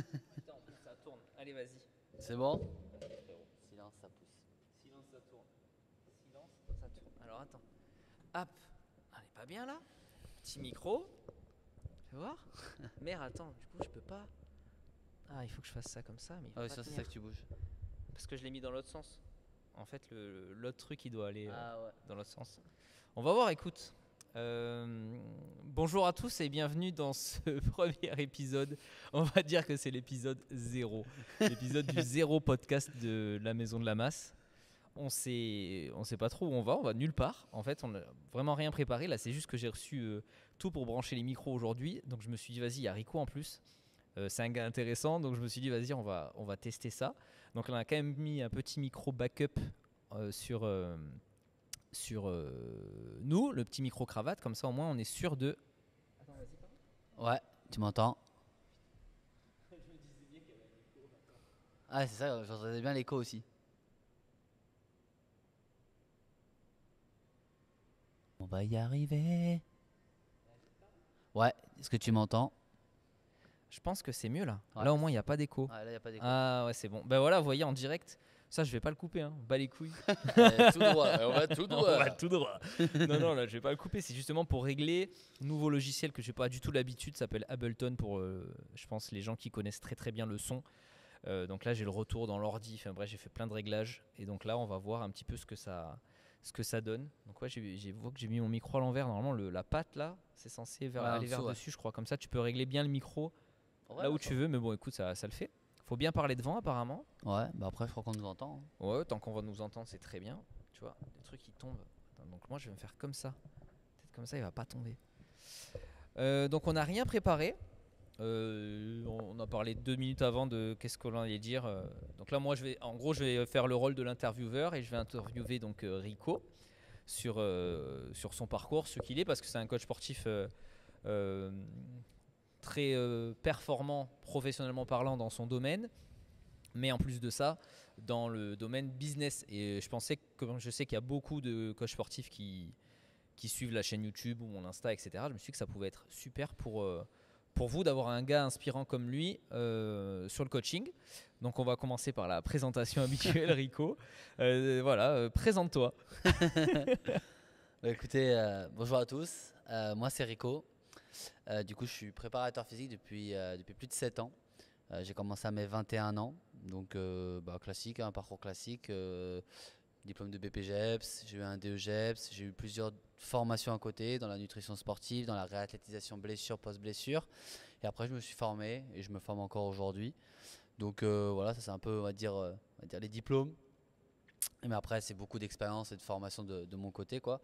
Putain, en plus ça tourne. Allez, vas-y. C'est bon? Silence, ça pousse. Silence, ça tourne. Silence, ça tourne. Alors attends. Hop. Elle est pas bien là? Petit micro. Tu vas voir? Merde, attends, du coup je peux pas. Ah, il faut que je fasse ça comme ça, mais il faut Ah oui, pas ça c'est tenir. ça que tu bouges. Parce que je l'ai mis dans l'autre sens. En fait, l'autre truc il doit aller Ah ouais. dans l'autre sens. On va voir, écoute. Bonjour à tous et bienvenue dans ce premier épisode. On va dire que c'est l'épisode 0. L'épisode du 0 podcast de la Maison de la Masse. On sait pas trop où on va nulle part. En fait, on n'a vraiment rien préparé. Là, c'est juste que j'ai reçu tout pour brancher les micros aujourd'hui. Donc je me suis dit, vas-y, il y a Rico en plus. C'est un gars intéressant, donc je me suis dit, vas-y, on va tester ça. Donc là, on a quand même mis un petit micro backup sur nous, le petit micro cravate, comme ça au moins on est sûr de. Attends, vas-y, pardon. Ouais, tu m'entends? Ah, c'est ça, j'entendais bien l'écho aussi. On va y arriver. Ouais, est-ce que tu m'entends? Je pense que c'est mieux là. Ouais. Là au moins il n'y a pas d'écho. Ah, là, y a pas d'écho. Ah ouais, c'est bon. Ben voilà, vous voyez en direct. Ça, je vais pas le couper, hein. Bas les couilles. Tout droit, on va tout droit. On va tout droit. Non, là, je vais pas le couper. C'est justement pour régler un nouveau logiciel que j'ai pas du tout l'habitude. Ça s'appelle Ableton pour, je pense, les gens qui connaissent très très bien le son. Donc là, j'ai le retour dans l'ordi. Enfin bref, j'ai fait plein de réglages. Et donc là, on va voir un petit peu ce que ça donne. Donc ouais, j'ai vu que j'ai mis mon micro à l'envers. Normalement, la patte là, c'est censé aller vers dessus, je crois. Comme ça, tu peux régler bien le micro là où tu veux. Mais bon, écoute, ça le fait. Faut bien parler devant apparemment. Ouais, bah après je crois qu'on nous entend. Ouais, tant qu'on va nous entendre, c'est très bien. Tu vois, des trucs qui tombent. Attends, donc moi, je vais me faire comme ça. Peut-être comme ça, il va pas tomber. Donc on n'a rien préparé. On a parlé 2 minutes avant de qu'est-ce qu'on allait dire. Donc là, moi, je vais faire le rôle de l'intervieweur et je vais interviewer donc Rico sur son parcours, ce qu'il est, parce que c'est un coach sportif très performant professionnellement parlant dans son domaine, mais en plus de ça dans le domaine business. Et je sais qu'il y a beaucoup de coachs sportifs qui suivent la chaîne YouTube ou mon Insta, etc. Je me suis dit que ça pouvait être super pour vous d'avoir un gars inspirant comme lui sur le coaching. Donc on va commencer par la présentation habituelle. Rico, voilà, présente-toi. Bah, écoutez, bonjour à tous, moi c'est Rico. Du coup je suis préparateur physique depuis plus de 7 ans. J'ai commencé à mes 21 ans, donc classique, un parcours classique, diplôme de BPGEPS, j'ai eu un DEGEPS, j'ai eu plusieurs formations à côté dans la nutrition sportive, dans la réathlétisation blessure, post-blessure. Et après je me suis formé et je me forme encore aujourd'hui. Donc voilà, ça c'est un peu on va dire les diplômes. Mais après c'est beaucoup d'expérience et de formation de mon côté quoi.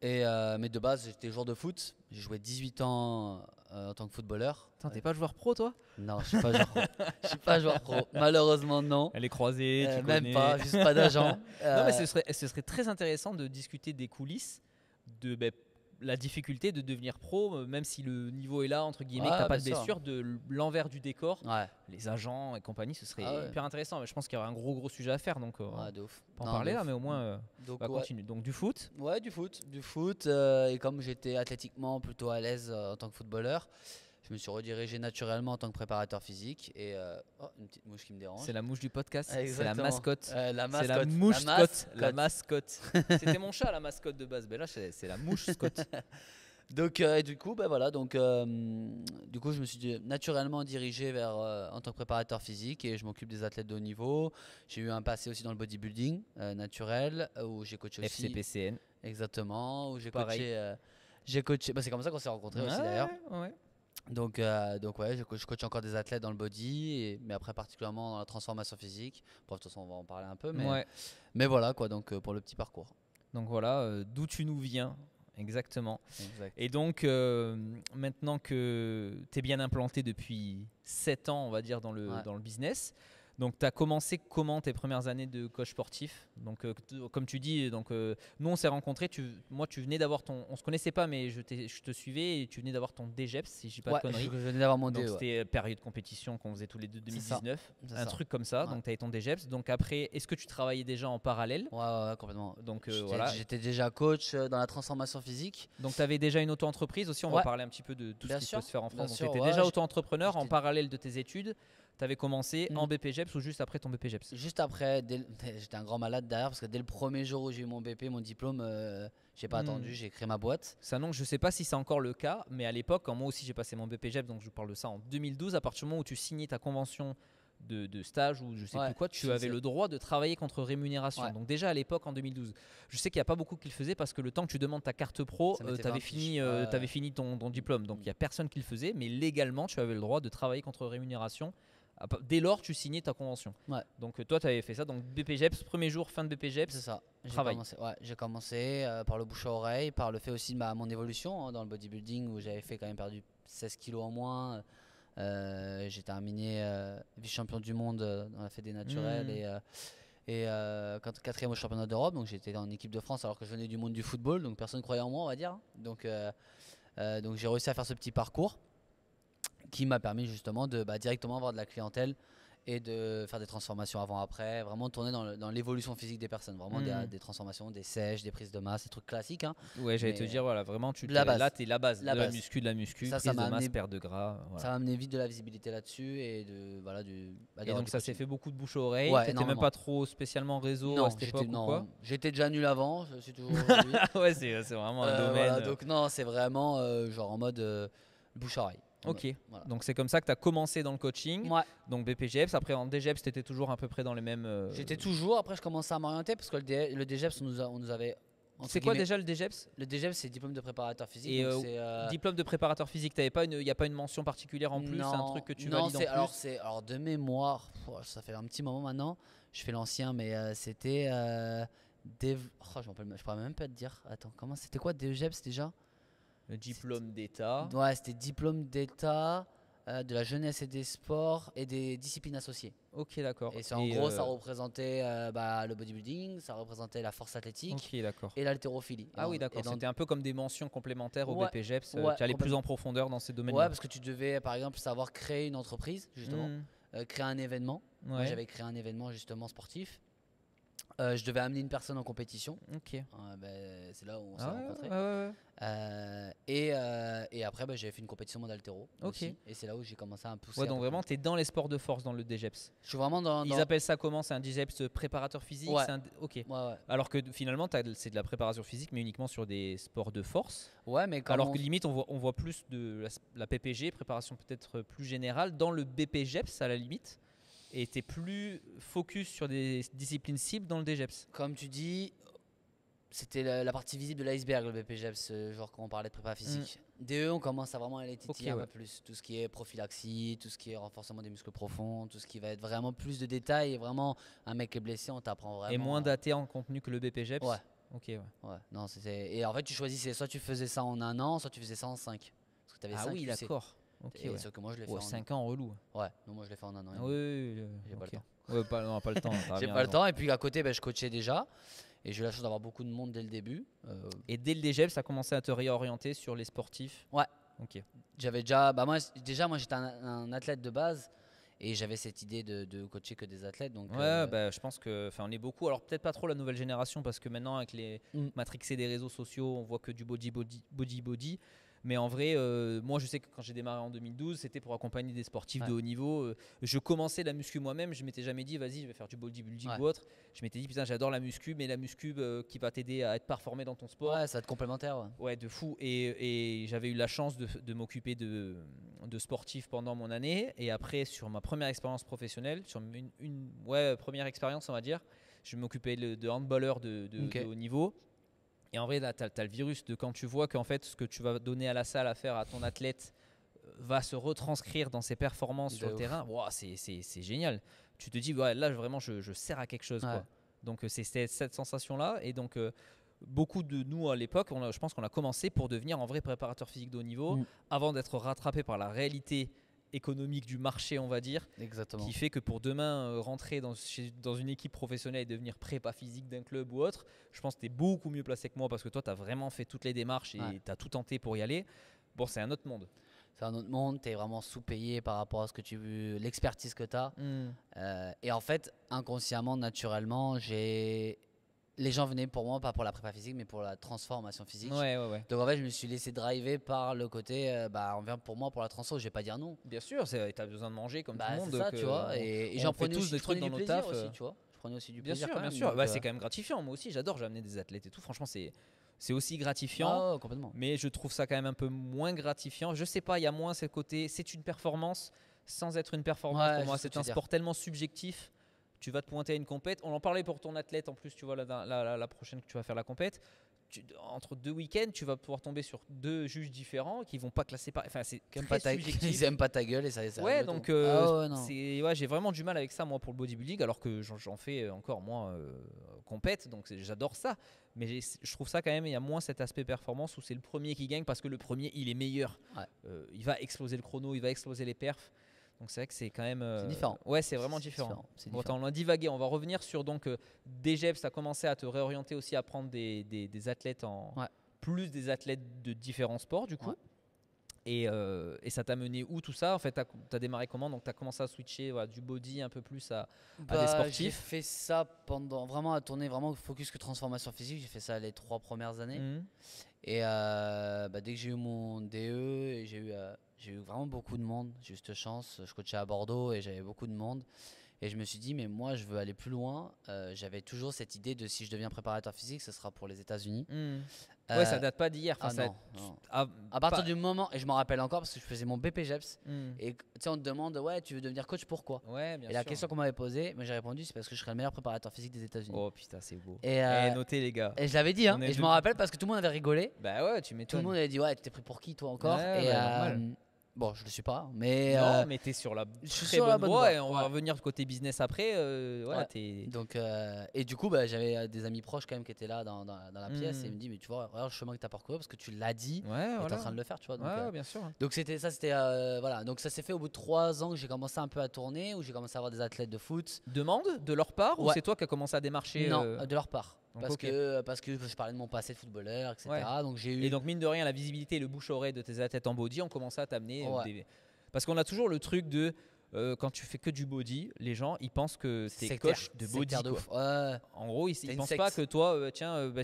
Mais de base, j'étais joueur de foot. J'ai joué 18 ans en tant que footballeur. Attends, t'es pas joueur pro toi? Non, je suis pas joueur pro. Je suis pas joueur pro. Malheureusement, non. Elle est croisée, tu Même connais. pas, juste pas d'agent. Non, mais ce serait très intéressant de discuter des coulisses, de la difficulté de devenir pro, même si le niveau est là, entre guillemets, que t'as pas de blessure, de l'envers du décor, Ouais. les agents et compagnie, ce serait Ouais. hyper intéressant. Mais je pense qu'il y aura un gros sujet à faire, donc De ouf. pas en parler de là, ouf. mais au moins Donc, on va continuer. Donc du foot. Ouais, du foot. Et comme j'étais athlétiquement plutôt à l'aise en tant que footballeur, je me suis redirigé naturellement en tant que préparateur physique. Et une petite mouche qui me dérange. C'est la mouche du podcast, c'est la Exactement. mascotte. La C'est la mascotte. mouche-scotte. La mascotte. C'était mon chat, la mascotte de base. Mais là, c'est la mouche-scotte. Donc, du coup, je me suis naturellement dirigé vers en tant que préparateur physique et je m'occupe des athlètes de haut niveau. J'ai eu un passé aussi dans le bodybuilding naturel où j'ai coaché aussi. FCPCN. Exactement, où j'ai Pareil. coaché. C'est comme ça qu'on s'est rencontrés aussi d'ailleurs. Ouais. Donc ouais, je coach encore des athlètes dans le body, mais après particulièrement dans la transformation physique. Bon, de toute façon, on va en parler un peu, mais voilà quoi. Donc pour le petit parcours. Donc voilà, d'où tu nous viens. Exactement. Exact. Et donc, maintenant que tu es bien implanté depuis 7 ans, on va dire, dans le business, Donc, tu as commencé comment tes premières années de coach sportif? Donc, comme tu dis, nous on s'est rencontrés. Moi, tu venais d'avoir ton. On se connaissait pas, mais je te suivais et tu venais d'avoir ton DGEPS, si je dis pas de Ouais, conneries. je venais d'avoir mon Donc, DE. Ouais. c'était période compétition qu'on faisait tous les deux, C'est ça. 2019, C'est un ça. truc comme ça. Ouais. Donc, tu avais ton DGEPS. Donc, après, est-ce que tu travaillais déjà en parallèle? Ouais, complètement. Donc, J'étais j'étais déjà coach dans la transformation physique. Donc, tu avais déjà une auto-entreprise aussi. On va Ouais. parler un petit peu de tout Bien ce qui sûr, peut se faire en bien France. Donc, tu sûr, étais ouais, déjà auto-entrepreneur en j'étais- parallèle de tes études. Tu avais commencé en Mm. BPGEPS ou juste après ton BPGEPS? Juste après, j'étais un grand malade derrière parce que dès le premier jour où j'ai eu mon BP, mon diplôme, j'ai pas attendu, j'ai créé ma boîte. Ça, non, je sais pas si c'est encore le cas, mais à l'époque, quand moi aussi j'ai passé mon BPGEPS, donc je vous parle de ça en 2012, à partir du moment où tu signais ta convention de stage ou je sais Ouais, plus quoi, tu avais le droit de travailler contre rémunération. Ouais. Donc déjà à l'époque en 2012, je sais qu'il n'y a pas beaucoup qui le faisaient parce que le temps que tu demandes ta carte pro, Ça m'était tu avais 20 fini, piges. Ouais. t'avais fini ton diplôme. Donc il n'y a personne qui le faisait, mais légalement tu avais le droit de travailler contre rémunération. Dès lors, tu signais ta convention. Ouais. Donc toi, tu avais fait ça. Donc BPGEPS, premier jour, fin de C'est BPGEPS. ça. Travail. J'ai commencé par le bouche à oreille, par le fait aussi de mon évolution dans le bodybuilding où j'avais fait quand même perdu 16 kilos en moins. J'ai terminé vice-champion du monde dans la Fédé naturelle et quatrième au championnat d'Europe. Donc j'étais en équipe de France alors que je venais du monde du football, donc personne ne croyait en moi, on va dire. Donc j'ai réussi à faire ce petit parcours qui m'a permis justement de directement avoir de la clientèle et de faire des transformations avant-après, vraiment tourner dans l'évolution physique des personnes, vraiment des transformations, des sèches, des prises de masse, des trucs classiques. Hein. Ouais, j'allais te Mais, dire, voilà, vraiment, la base. là, tu es la base, La de la base. muscu, prise Ça de m'a masse, amené- perte de gras. Voilà. Ça m'a amené vite de la visibilité là-dessus et Et donc, ça s'est fait beaucoup de bouche à oreille. Ouais, T'étais même énormément. pas trop spécialement réseau Non, à cette époque ou quoi? j'étais déjà nul avant, je suis toujours aujourd'hui. Ouais, c'est vraiment un domaine. Voilà, donc non, c'est vraiment genre en mode bouche à oreille. Ok, Voilà. donc c'est comme ça que tu as commencé dans le coaching. Ouais, Donc BPGEPS, après en DGEPS, tu étais toujours à peu près dans les mêmes. j'étais toujours, après je commençais à m'orienter parce que le DGEPS, on nous avait. entre C'est quoi guillemets- déjà le DGEPS? Le DGEPS, c'est diplôme de préparateur physique. Et donc c'est, diplôme de préparateur physique, il n'y a pas une mention particulière en plus, c'est un truc que tu non, valides en plus? alors de mémoire, ça fait un petit moment maintenant, je fais l'ancien, mais c'était. Je pourrais même pas te dire. Attends, c'était quoi DGEPS déjà? Le diplôme d'état. Ouais, c'était diplôme d'état de la jeunesse et des sports et des disciplines associées. Ok, d'accord. Et en gros, ça représentait le bodybuilding, ça représentait la force athlétique Ok, d'accord. et l'haltérophilie. Ah oui, d'accord. C'était un peu comme des mentions complémentaires au Ouais, BPGEPS. ouais, Tu allais plus complètement. en profondeur dans ces Ouais, domaines-là. parce que tu devais, par exemple, savoir créer une entreprise, justement, créer un événement. Moi, Ouais. j'avais créé un événement, justement, sportif. Je devais amener une personne en compétition. Ok. C'est là où on s'est Ah rencontrés. Et après, j'avais fait une compétition d'haltéro. Ok. Aussi, et c'est là où j'ai commencé à me pousser. Ouais, un donc peu vraiment, plus. tu es dans les sports de force dans le DGEPS. Je suis vraiment dans. Ils appellent ça comment? C'est un DGEPS préparateur physique? Ouais. Ok. Ouais. Alors que finalement, c'est de la préparation physique, mais uniquement sur des sports de force. Ouais, mais Alors que limite, on voit plus de la PPG, préparation peut-être plus générale, dans le BPGEPS à la limite. Et tu es plus focus sur des disciplines cibles dans le DGEPS. comme tu dis, c'était la partie visible de l'iceberg, le BPGEPS, genre quand on parlait de prépa physique. DE, on commence à vraiment aller titiller un ouais. peu plus. Tout ce qui est prophylaxie, tout ce qui est renforcement des muscles profonds, tout ce qui va être vraiment plus de détails. Et vraiment, un mec qui est blessé, on t'apprend vraiment. Et moins daté en contenu que le BPGEPS. Ouais. Ok, ouais. Ouais, non, et en fait, tu choisissais, soit tu faisais ça en 1 an, soit tu faisais ça en 5. Parce que tu avais Ah 5 oui, d'accord. Ok, ouais. Sauf que moi, je l'ai fait en 5 ans relou. Ouais, non, moi, je l'ai fait en 1 an. et Ah demi. oui, J'ai pas le temps. Ouais, pas le temps. t'as J'ai bien pas le raison. temps. Et puis à côté, je coachais déjà. Et j'ai eu la chance d'avoir beaucoup de monde dès le début. Et dès le DGEPS, ça a commencé à te réorienter sur les sportifs. Ouais. Ok. J'avais déjà. Moi, j'étais un athlète de base. Et j'avais cette idée de coacher que des athlètes. Donc, Ouais, je pense que, on est beaucoup. Alors peut-être pas trop la nouvelle génération parce que maintenant avec les matrixés des réseaux sociaux, on voit que du body. Mais en vrai, moi je sais que quand j'ai démarré en 2012, c'était pour accompagner des sportifs de haut niveau. Je commençais la muscu moi-même, je m'étais jamais dit vas-y je vais faire du bodybuilding ou autre. Je m'étais dit putain j'adore la muscu, mais la muscu qui va t'aider à être performé dans ton sport. Ouais, ça va être complémentaire. Ouais, de fou. Et j'avais eu la chance de m'occuper de sportifs pendant mon année. Et après, sur ma première expérience professionnelle, sur une première expérience, on va dire, je m'occupais de handballeurs de haut niveau. Et en vrai, là, tu as le virus de quand tu vois qu'en fait, ce que tu vas donner à la salle à faire à ton athlète va se retranscrire dans ses performances sur le terrain. Wow, c'est génial. Tu te dis, ouais, là, vraiment, je sers à quelque chose. Quoi. Donc, c'est cette sensation-là. Et donc, beaucoup de nous, à l'époque, je pense qu'on a commencé pour devenir en vrai préparateur physique de haut niveau avant d'être rattrapé par la réalité économique du marché, on va dire, Exactement. qui fait que pour demain rentrer dans une équipe professionnelle et devenir prépa physique d'un club ou autre, je pense que tu es beaucoup mieux placé que moi parce que toi, tu as vraiment fait toutes les démarches et Ouais. tu as tout tenté pour y aller. Bon, c'est un autre monde. C'est un autre monde, tu es vraiment sous-payé par rapport à ce que l'expertise que tu as. Et en fait, inconsciemment, naturellement, les gens venaient pour moi, pas pour la prépa physique, mais pour la transformation physique. Ouais, ouais, ouais. Donc en fait, je me suis laissé driver par le côté, on vient pour moi pour la transfo, je vais pas dire non. Bien sûr, tu as besoin de manger comme tout le monde. C'est ça, donc, tu vois. Et j'en fait prenais tous aussi, des je prenais trucs du dans notre plaisir taf. aussi, tu vois. Je prenais aussi du Bien plaisir sûr, quand bien même. sûr. Donc, C'est quand même gratifiant. Moi aussi, j'adore. J'ai amené des athlètes et tout. Franchement, c'est aussi gratifiant. Ah, complètement. Mais je trouve ça quand même un peu moins gratifiant. Je sais pas, il y a moins ce côté. C'est une performance sans être une performance. Ouais, Pour moi, je sais ce c'est que un tu veux sport tellement subjectif. Tu vas te pointer à une compète. On en parlait pour ton athlète en plus, tu vois, la prochaine que tu vas faire la compète. Entre 2 week-ends, tu vas pouvoir tomber sur 2 juges différents qui vont pas classer par. Enfin, c'est très subjectif. Ils aiment pas ta gueule et ça Ouais, règle donc tout. Ouais, non. j'ai vraiment du mal avec ça moi pour le bodybuilding, alors que j'en fais encore moi compète, donc j'adore ça. Mais je trouve ça quand même, il y a moins cet aspect performance où c'est le premier qui gagne parce que le premier il est meilleur. Ouais. Il va exploser le chrono, il va exploser les perfs. Donc c'est vrai que c'est quand même. C'est différent. Ouais, c'est vraiment différent. C'est Bon, différent. attends, on a divagué. On va revenir sur donc DGEPS, ça a commencé à te réorienter aussi à prendre des athlètes Ouais. plus des athlètes de différents sports du coup. Ouais. Et ça t'a mené où tout ça? En fait, t'as démarré comment? Donc t'as commencé à switcher du body un peu plus à des sportifs. J'ai fait ça vraiment à tourner vraiment focus que transformation physique. J'ai fait ça les 3 premières années. Et dès que j'ai eu mon DE, j'ai eu vraiment beaucoup de monde. J'ai eu cette chance. Je coachais à Bordeaux et j'avais beaucoup de monde. Et je me suis dit, mais moi, je veux aller plus loin. J'avais toujours cette idée de si je deviens préparateur physique, ce sera pour les États-Unis. Ouais, ça date pas d'hier. Non. À partir du moment, et je m'en rappelle encore parce que je faisais mon BPGEPS. Et tu sais, on te demande, ouais, tu veux devenir coach, pourquoi? Ouais, bien Et sûr. la question qu'on m'avait posée, j'ai répondu, c'est parce que je serais le meilleur préparateur physique des États-Unis. Oh putain, c'est beau. Et notez les gars. Et je l'avais dit, et je m'en rappelle parce que tout le monde avait rigolé. Bah ouais, tu m'étonnes. Tout le monde avait dit, ouais, tu t'es pris pour qui toi encore? Ouais, normal. Bon, je le suis pas, mais non, mais t'es sur la très bonne voie et on va revenir côté business après. Donc, et du coup, j'avais des amis proches quand même qui étaient là dans la pièce et ils me disent, mais tu vois, regarde le chemin que t'as parcouru parce que tu l'as dit, et t'es en train de le faire, tu vois. Donc, bien sûr. Donc c'était voilà. Donc ça s'est fait au bout de 3 ans que j'ai commencé un peu à tourner, où j'ai commencé à avoir des athlètes de foot. Demande de leur part ou c'est toi qui as commencé à démarcher? Non, de leur part. Donc, Parce que je parlais de mon passé de footballeur, etc. Donc j'ai eu. Et donc mine de rien, la visibilité et le bouche-oreille de tes athlètes en body ont commencé à t'amener. Parce qu'on a toujours le truc de quand tu fais que du body, les gens ils pensent que t'es coach de body. En gros, ils pensent pas que toi,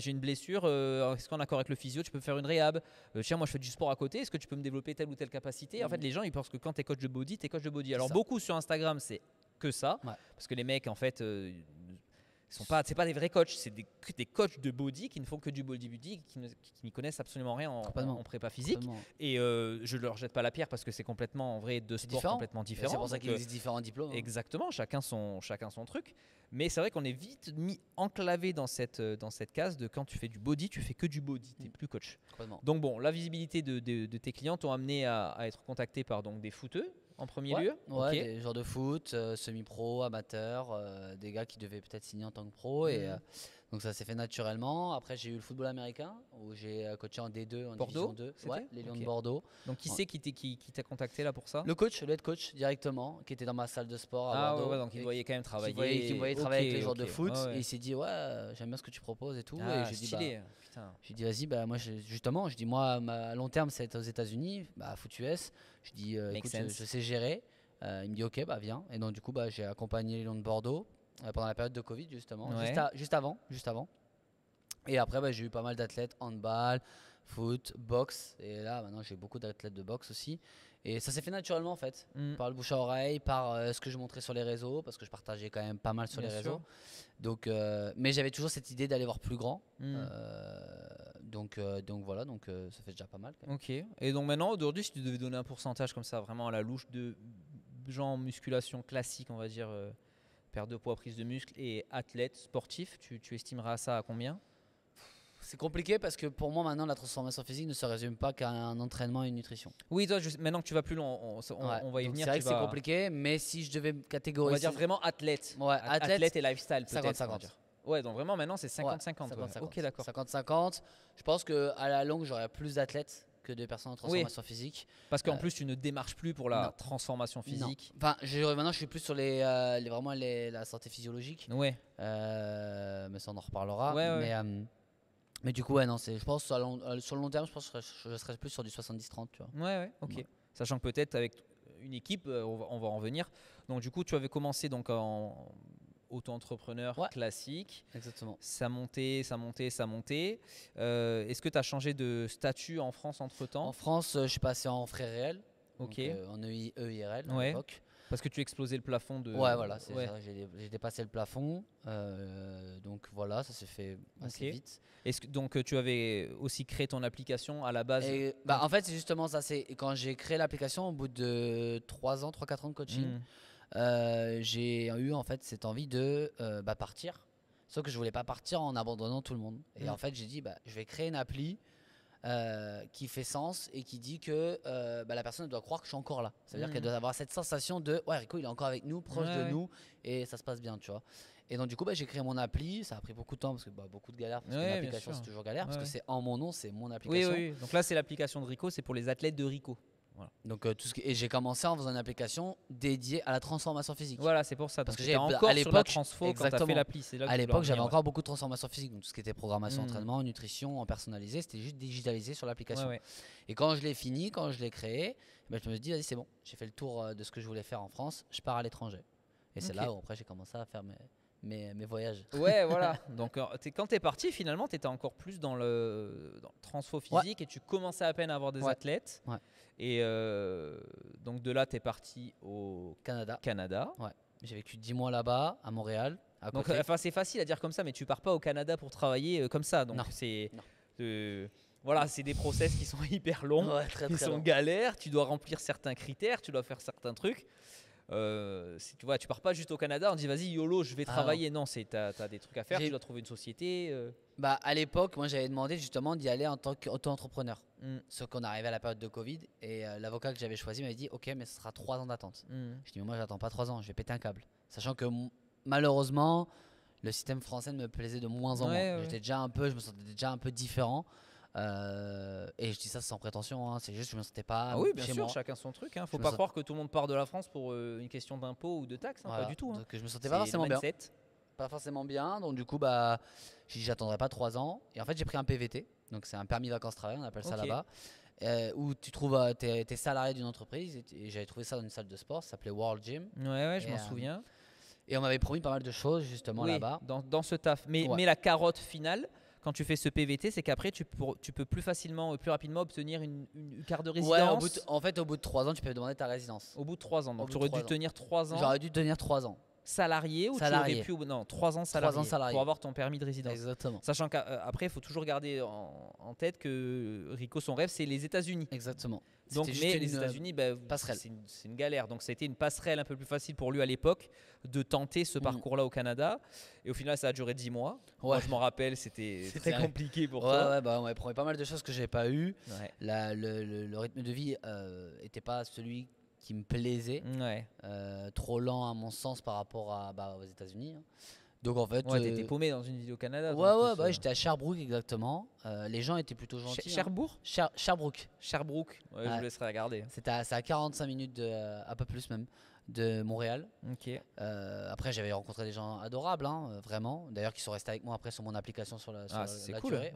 j'ai une blessure, est-ce qu'en accord avec le physio, tu peux faire une réhab? Tiens, moi je fais du sport à côté, est-ce que tu peux me développer telle ou telle capacité? En fait, les gens ils pensent que quand t'es coach de body, t'es coach de body. Alors beaucoup sur Instagram, c'est que ça, parce que les mecs en fait. C'est pas des vrais coachs, c'est des coachs de body qui ne font que du bodybuilding, qui n'y connaissent absolument rien en prépa physique. Et je leur jette pas la pierre parce que c'est complètement en vrai deux sports complètement différents. C'est pour ça qu'il existe différents diplômes. Exactement, chacun son truc. Mais c'est vrai qu'on est vite enclavé dans cette case de quand tu fais du body, tu fais que du body, tu n'es plus coach. Donc bon, la visibilité de tes clients t'ont amené à être contacté par donc, des footeux. En premier lieu, des joueurs de foot, semi-pro, amateurs, des gars qui devaient peut-être signer en tant que pro. Et donc ça s'est fait naturellement. Après, j'ai eu le football américain où j'ai coaché en D2, en Bordeaux, Division 2. Les Lions de Bordeaux. Donc qui c'est qui t'a contacté là pour ça? Le head coach directement, qui était dans ma salle de sport à Bordeaux. Donc il voyait quand même travailler. Qui me voyait travailler avec les joueurs de foot. Et il s'est dit, j'aime bien ce que tu proposes et tout. Et j'ai dit, vas-y, moi justement, je dis, moi, à long terme, c'est aux États-Unis, foot US. Je dis, écoute, je sais gérer. Il me dit, ok, viens. Et donc, du coup, j'ai accompagné les Lions de Bordeaux pendant la période de Covid, justement, juste avant. Et après, j'ai eu pas mal d'athlètes, handball, foot, boxe. Et là, maintenant, j'ai beaucoup d'athlètes de boxe aussi. Et ça s'est fait naturellement, en fait, par le bouche à oreille, par ce que je montrais sur les réseaux, parce que je partageais quand même pas mal sur les réseaux. Donc, mais j'avais toujours cette idée d'aller voir plus grand. Donc voilà, ça fait déjà pas mal. Quand même. Ok. Et donc maintenant, aujourd'hui, si tu devais donner un pourcentage comme ça, vraiment à la louche de gens en musculation classique, on va dire, perte de poids, prise de muscle et athlète sportif, tu estimeras ça à combien? C'est compliqué parce que pour moi maintenant la transformation physique ne se résume pas qu'à un entraînement et une nutrition. Oui, toi, maintenant que tu vas plus loin, on va y venir. C'est vrai que c'est compliqué, mais si je devais catégoriser. On va dire vraiment athlète. Athlète et lifestyle peut-être. 50-50. Ouais, donc vraiment maintenant c'est 50-50. Ok, d'accord. 50-50. Je pense qu'à la longue j'aurai plus d'athlètes que de personnes en transformation physique. Parce qu'en plus, tu ne démarches plus pour la transformation physique. Enfin, maintenant, je suis plus sur vraiment la santé physiologique. Ouais. Mais ça, on en reparlera. Ouais. Mais du coup, ouais, non, je pense sur le long terme, je pense que je serais plus sur du 70-30, tu vois. Ouais, ok. Ouais. Sachant que peut-être avec une équipe, on va en venir. Donc du coup, tu avais commencé donc en auto-entrepreneur classique. Exactement. Ça montait. Est-ce que tu as changé de statut en France entre-temps? En France, je suis passé en frais réels. Ok. Donc, en EIRL à l'époque. Parce que tu explosais le plafond de... Ouais, voilà, c'est ça. J'ai dépassé le plafond. Donc voilà, ça s'est fait assez vite. Donc tu avais aussi créé ton application à la base? En fait, c'est justement ça. C'est quand j'ai créé l'application, au bout de 3-4 ans de coaching, j'ai eu en fait cette envie de partir. Sauf que je voulais pas partir en abandonnant tout le monde. Et en fait, j'ai dit, je vais créer une appli qui fait sens et qui dit que la personne doit croire que je suis encore là. Ça veut dire qu'elle doit avoir cette sensation de Rico il est encore avec nous, proche de nous et ça se passe bien, tu vois. Et donc du coup j'ai créé mon appli, ça a pris beaucoup de temps parce que beaucoup de galères parce que l'application c'est toujours galère parce que c'est en mon nom, c'est mon application. Oui. Donc là c'est l'application de Rico, c'est pour les athlètes de Rico. Voilà. Donc et j'ai commencé en faisant une application dédiée à la transformation physique. Voilà, c'est pour ça. Parce que j'étais encore sur la transfo quand tu as fait l'appli. À l'époque, j'avais encore beaucoup de transformation physique. Donc tout ce qui était programmation, entraînement, nutrition, en personnalisé, c'était juste digitalisé sur l'application. Et quand je l'ai fini, quand je l'ai créé, je me suis dit, vas-y, c'est bon. J'ai fait le tour de ce que je voulais faire en France. Je pars à l'étranger. Et c'est là où après j'ai commencé à faire mes voyages. Ouais, voilà. Donc quand tu es parti, finalement, tu étais encore plus dans le transfo physique et tu commençais à peine à avoir des athlètes. Ouais. Et donc de là, tu es parti au Canada. Ouais. J'ai vécu 10 mois là-bas, à Montréal. Donc c'est facile à dire comme ça, mais tu pars pas au Canada pour travailler comme ça. Donc c'est voilà, c'est des process qui sont hyper longs, qui sont galères. Tu dois remplir certains critères, tu dois faire certains trucs. Tu pars pas juste au Canada, on dit vas-y YOLO je vais travailler. Non, t'as des trucs à faire, tu dois trouver une société. À l'époque, moi j'avais demandé justement d'y aller en tant qu'auto-entrepreneur. Sauf qu'on arrivait à la période de Covid et l'avocat que j'avais choisi m'avait dit ok, mais ce sera 3 ans d'attente. Je dis mais moi j'attends pas 3 ans, je vais péter un câble. Sachant que malheureusement le système français me plaisait de moins en moins. Je me sentais déjà un peu différent. Et je dis ça sans prétention, c'est juste que je me sentais pas bien chez sûr, moi. chacun son truc. Faut pas croire que tout le monde part de la France pour une question d'impôt ou de taxes, pas du tout. Donc je me sentais pas forcément bien. Pas forcément bien, donc du coup j'ai dit j'attendrai pas 3 ans. Et en fait j'ai pris un PVT, donc c'est un permis vacances-travail, on appelle ça là-bas, où tu trouves t'es salarié d'une entreprise et j'avais trouvé ça dans une salle de sport, ça s'appelait World Gym. Ouais, je m'en souviens. Et on m'avait promis pas mal de choses justement là-bas. Dans ce taf. Mais la carotte finale, quand tu fais ce PVT, c'est qu'après tu peux plus facilement, plus rapidement obtenir une carte de résidence. Ouais, au bout de 3 ans, tu peux demander ta résidence. Au bout de 3 ans, donc tu aurais dû tenir 3 ans. J'aurais dû tenir 3 ans. Salarié ou tu aurais pu 3 ans salarié, 3 ans salarié pour avoir ton permis de résidence. Exactement. Sachant qu'après, il faut toujours garder en tête que Rico, son rêve, c'est les États-Unis. Exactement. Donc, mais les États-Unis, c'est une galère. Donc, ça a été une passerelle un peu plus facile pour lui à l'époque de tenter ce parcours-là au Canada. Et au final, ça a duré 10 mois. Moi, je m'en rappelle, c'était très compliqué pour toi. On m'avait promis pas mal de choses que j'ai pas eu. Le rythme de vie était pas celui qui me plaisait, trop lent à mon sens par rapport aux États-Unis. Donc en fait, t'étais paumé dans une ville au Canada. J'étais à Sherbrooke exactement. Les gens étaient plutôt gentils. Sherbrooke. Sherbrooke. Je vous laisserai regarder. C'est à 45 minutes un peu plus même de Montréal. Après j'avais rencontré des gens adorables, vraiment. D'ailleurs qui sont restés avec moi après sur mon application sur la cool. durée.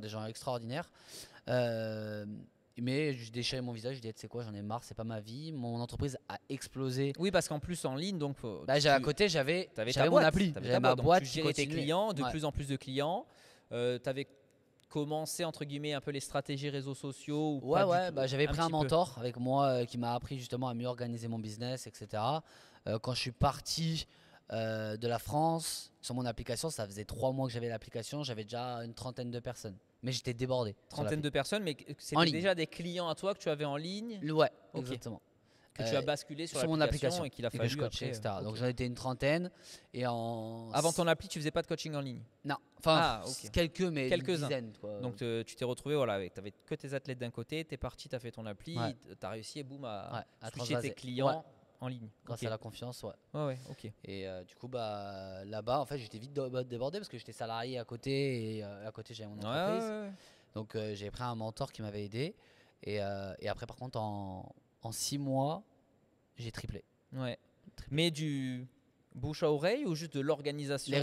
Des gens extraordinaires. Mais je déchirais mon visage, je dis tu sais quoi, j'en ai marre, c'est pas ma vie. Mon entreprise a explosé. Oui, parce qu'en plus en ligne, donc à côté j'avais mon appli, j'avais ma boîte, tu gérais tes clients, de plus en plus de clients. Tu avais commencé entre guillemets un peu les stratégies réseaux sociaux. J'avais pris un mentor avec moi qui m'a appris justement à mieux organiser mon business, etc. Quand je suis parti de la France sur mon application, ça faisait 3 mois que j'avais l'application, j'avais déjà une trentaine de personnes. Mais j'étais débordé. Trentaine de personnes, mais c'était déjà des clients à toi que tu avais en ligne. Ouais, exactement. Que tu as basculé sur mon application et qu'il a fallu coacher, etc. Donc j'en étais une trentaine. Et avant ton appli, tu faisais pas de coaching en ligne? Non, enfin quelques-uns. Une dizaine. Donc tu t'es retrouvé, tu avais que tes athlètes d'un côté, tu es parti, tu as fait ton appli, tu as réussi et boum à switcher tes clients en ligne. Grâce à la confiance, ok. Et du coup, là-bas, en fait, j'étais vite débordé parce que j'étais salarié à côté et à côté, j'avais mon entreprise. Donc, j'ai pris un mentor qui m'avait aidé. Et après, par contre, en 6 mois, j'ai triplé. Ouais. Mais du bouche à oreille ou juste de l'organisation Les